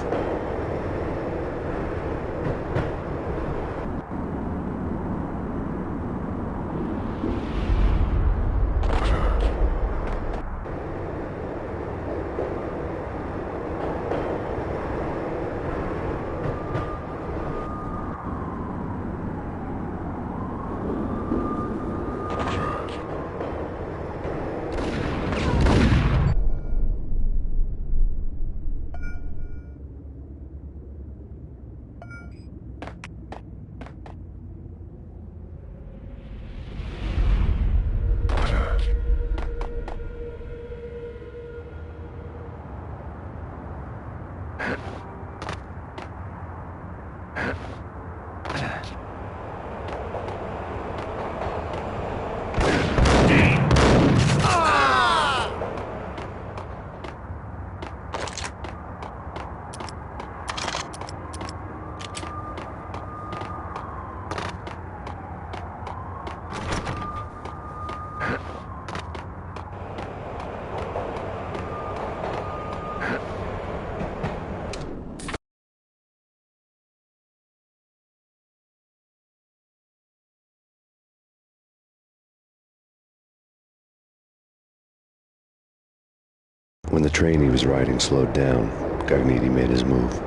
When the train he was riding slowed down, Gognitti made his move.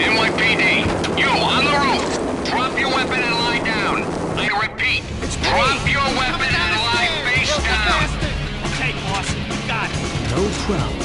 NYPD, you on the roof. Drop your weapon and lie down. I repeat, drop your weapon and lie face down. Okay, boss. Got it. No problem.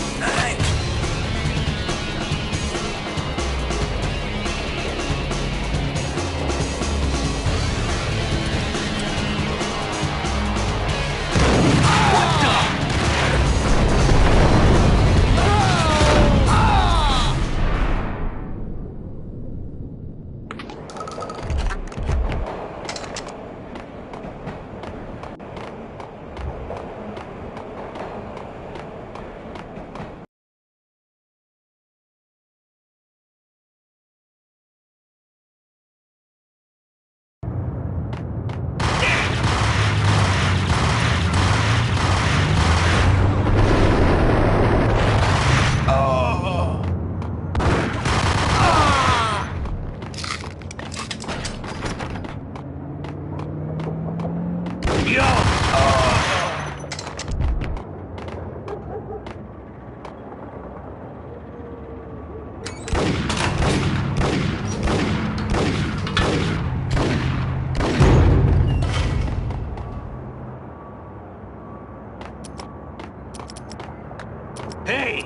Hey!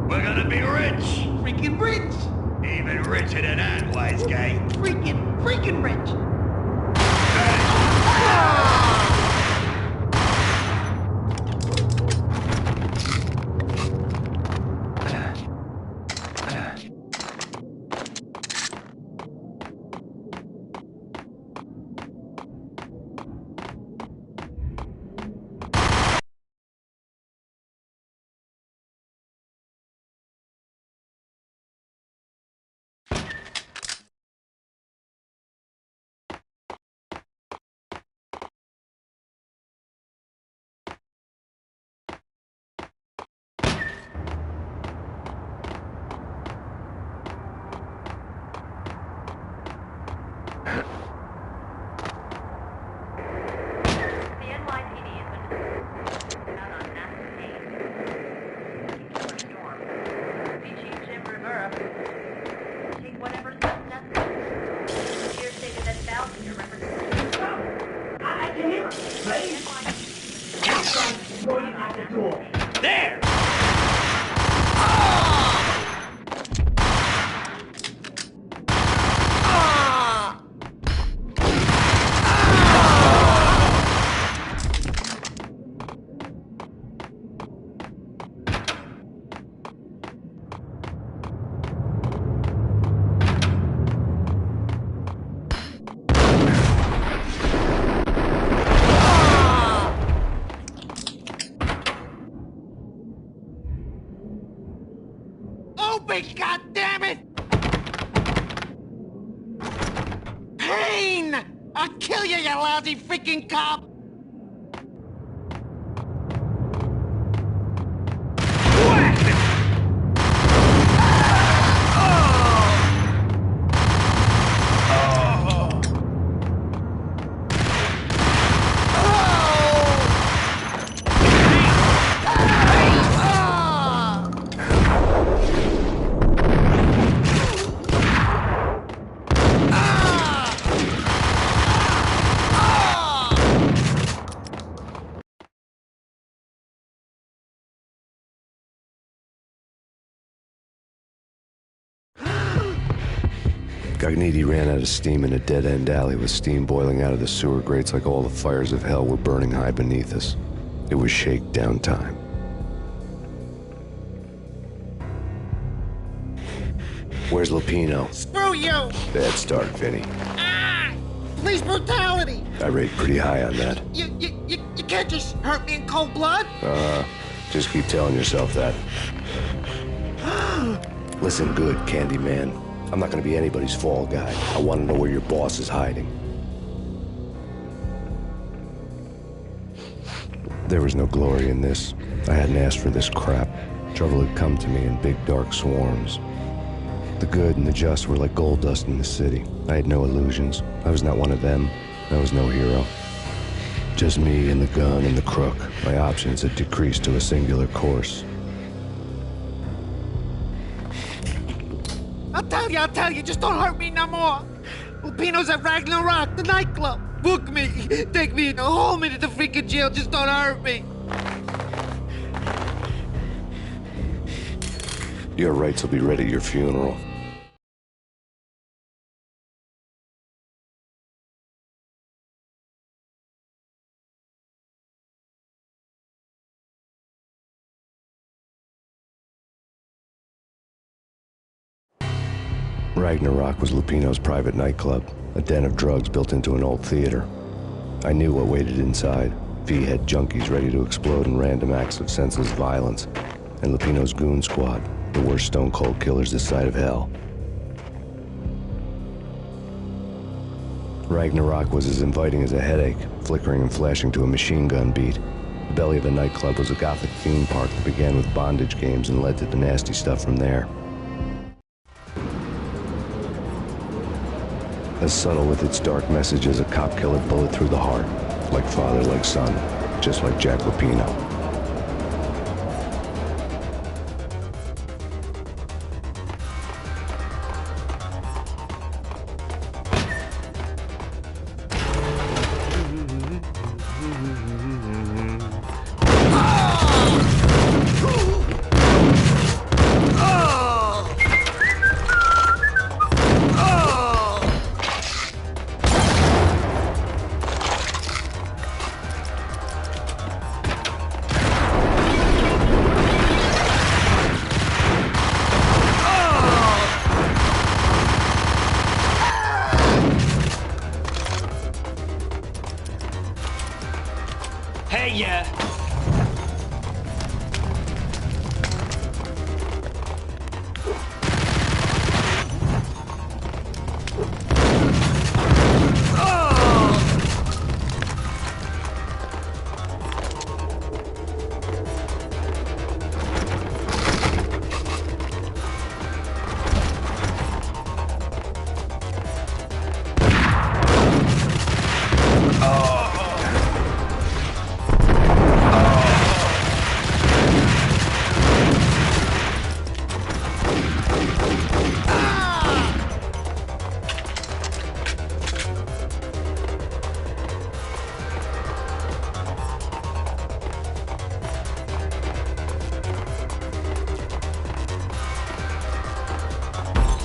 We're gonna be rich. Freaking rich! Even richer than that, wise guy. Freaking rich! There! open, goddammit! Payne! I'll kill you, you lousy freaking cop! Gagniti ran out of steam in a dead-end alley with steam boiling out of the sewer grates like all the fires of hell were burning high beneath us. It was shakedown time. Where's Lupino? Screw you! Bad start, Vinny. Police brutality! I rate pretty high on that. You can't just hurt me in cold blood! Just keep telling yourself that. Listen good, Candyman. I'm not gonna be anybody's fall guy. I want to know where your boss is hiding. There was no glory in this. I hadn't asked for this crap. Trouble had come to me in big dark swarms. The good and the just were like gold dust in the city. I had no illusions. I was not one of them. I was no hero. Just me and the gun and the crook. My options had decreased to a singular course. I'll tell you, just don't hurt me no more. Lupino's at Ragnarok, the nightclub. Book me, take me, haul me to the freaking jail, just don't hurt me. Your rights will be ready at your funeral. Ragnarok was Lupino's private nightclub, a den of drugs built into an old theater. I knew what waited inside. V-head junkies ready to explode in random acts of senseless violence, and Lupino's goon squad, the worst stone-cold killers this side of hell. Ragnarok was as inviting as a headache, flickering and flashing to a machine gun beat. The belly of a nightclub was a gothic theme park that began with bondage games and led to the nasty stuff from there. As subtle with its dark message as a cop-killer bullet through the heart. Like father, like son. Just like Jack Lupino.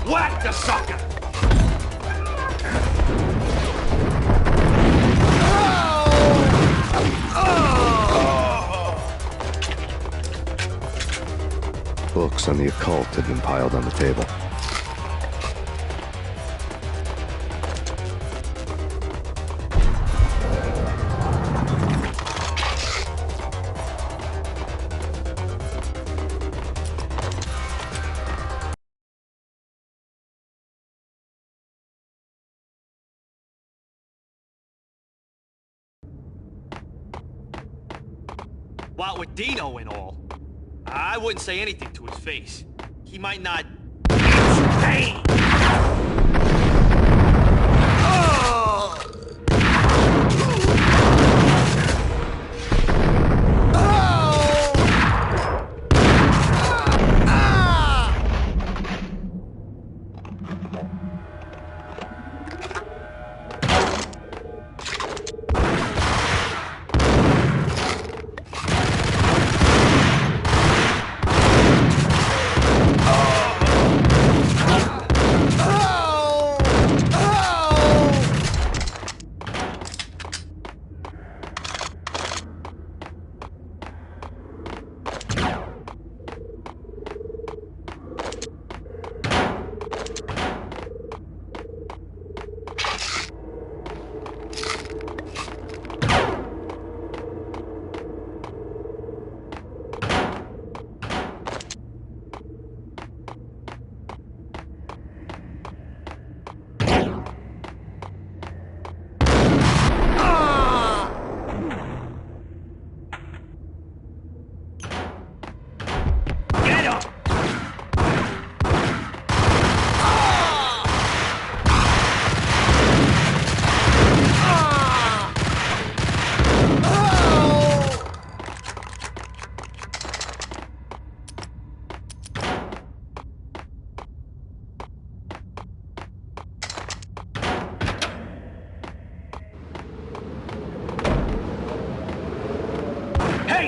Whack the sucker! Books on the occult had been piled on the table. What with Dino and all, I wouldn't say anything to his face. He might not... Hey!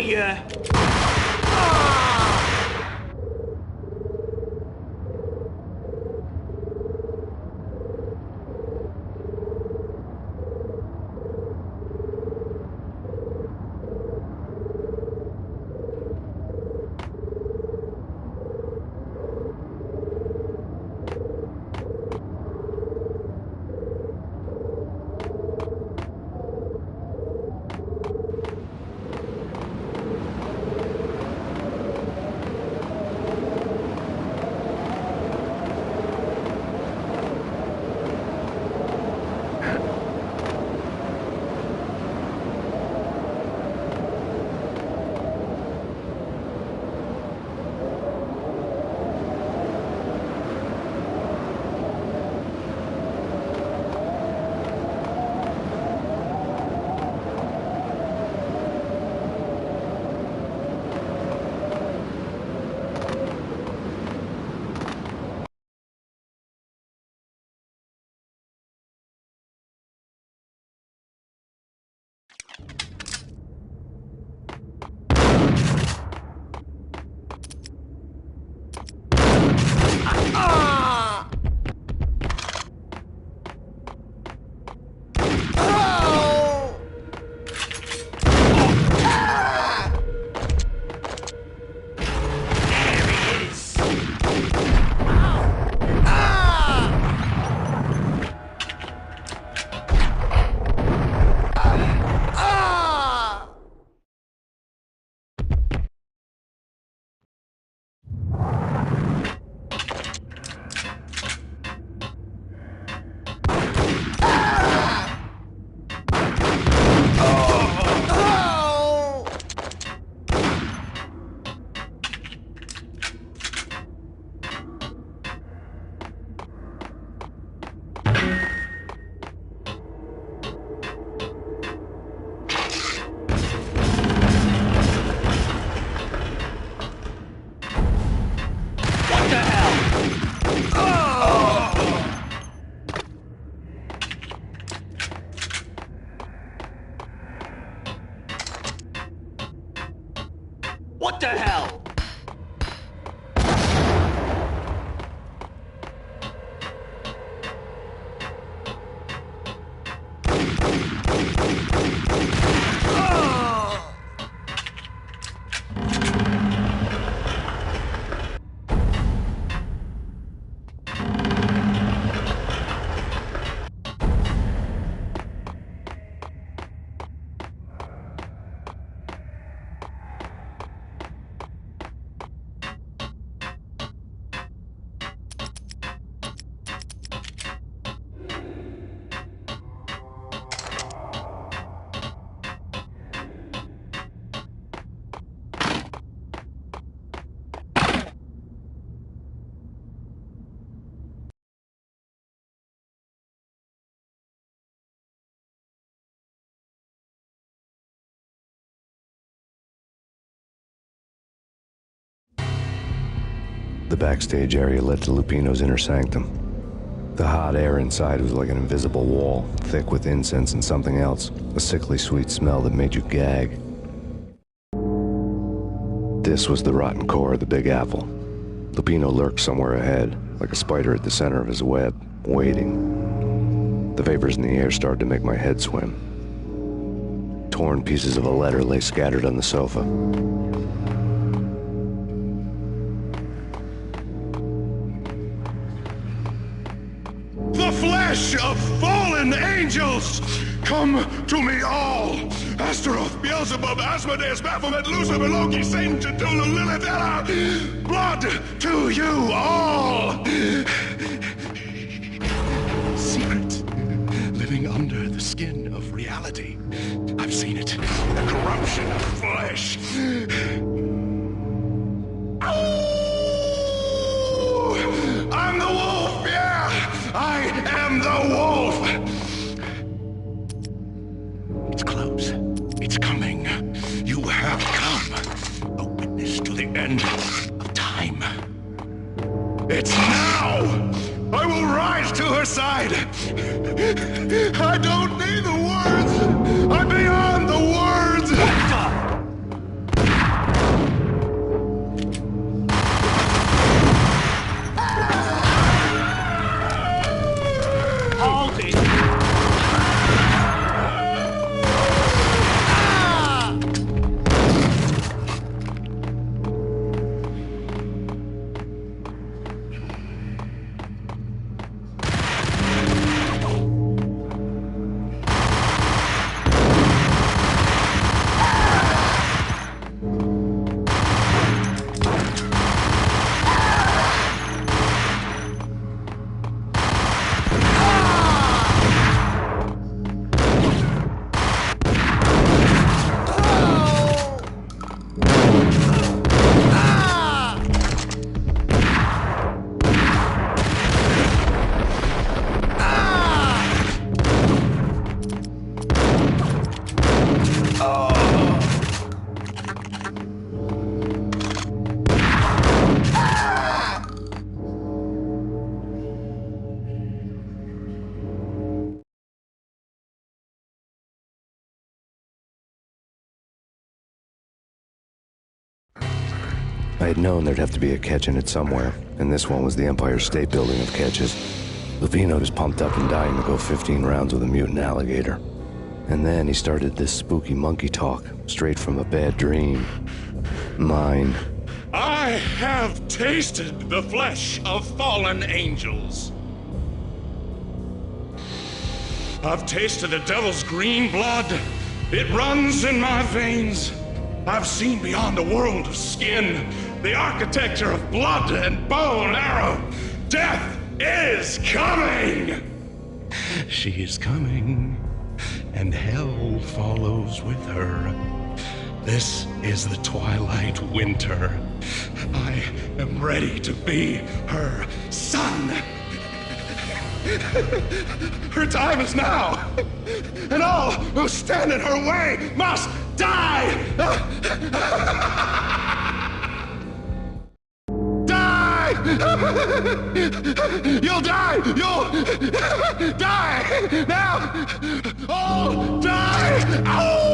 Hey, What the hell? The backstage area led to Lupino's inner sanctum. The hot air inside was like an invisible wall, thick with incense and something else, a sickly sweet smell that made you gag. This was the rotten core of the Big Apple. Lupino lurked somewhere ahead, like a spider at the center of his web, waiting. The vapors in the air started to make my head swim. Torn pieces of a letter lay scattered on the sofa. The flesh of fallen angels! Come to me all! Astaroth, Beelzebub, Asmodeus, Baphomet, Lucifer, Loki, Satan, Cthulhu, Lilith, Ella! Blood to you all! Secret, living under the skin of reality. I've seen it. The corruption of flesh. Oh! I'm the wolf, yeah! I am the wolf! It's close. It's coming. You have come. A witness to the end of time. It's now! I will rise to her side! I don't need the words! I'm beyond the words! Hold it! I had known there'd have to be a catch in it somewhere, and this one was the Empire State Building of catches. Lupino was pumped up and dying to go 15 rounds with a mutant alligator. And then he started this spooky monkey talk, straight from a bad dream. Mine. I have tasted the flesh of fallen angels. I've tasted the devil's green blood. It runs in my veins. I've seen beyond the world of skin, the architecture of blood and bow and arrow. Death is coming! She is coming, and hell follows with her. This is the twilight winter. I am ready to be her son. Her time is now, and all who stand in her way must die! Die! You'll die! You'll die! Now! All die! Oh!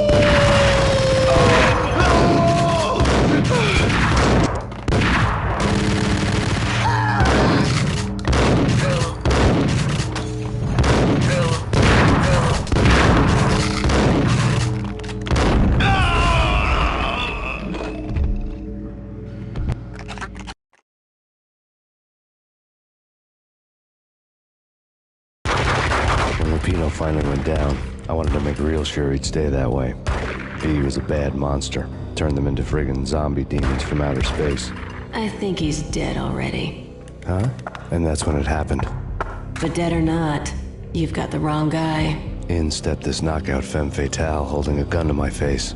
When Lupino finally went down, I wanted to make real sure he'd stay that way. V was a bad monster. Turned them into friggin' zombie demons from outer space. I think he's dead already. Huh? And that's when it happened. But dead or not, you've got the wrong guy. In stepped this knockout femme fatale holding a gun to my face.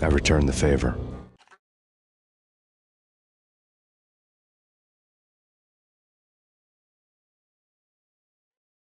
I returned the favor.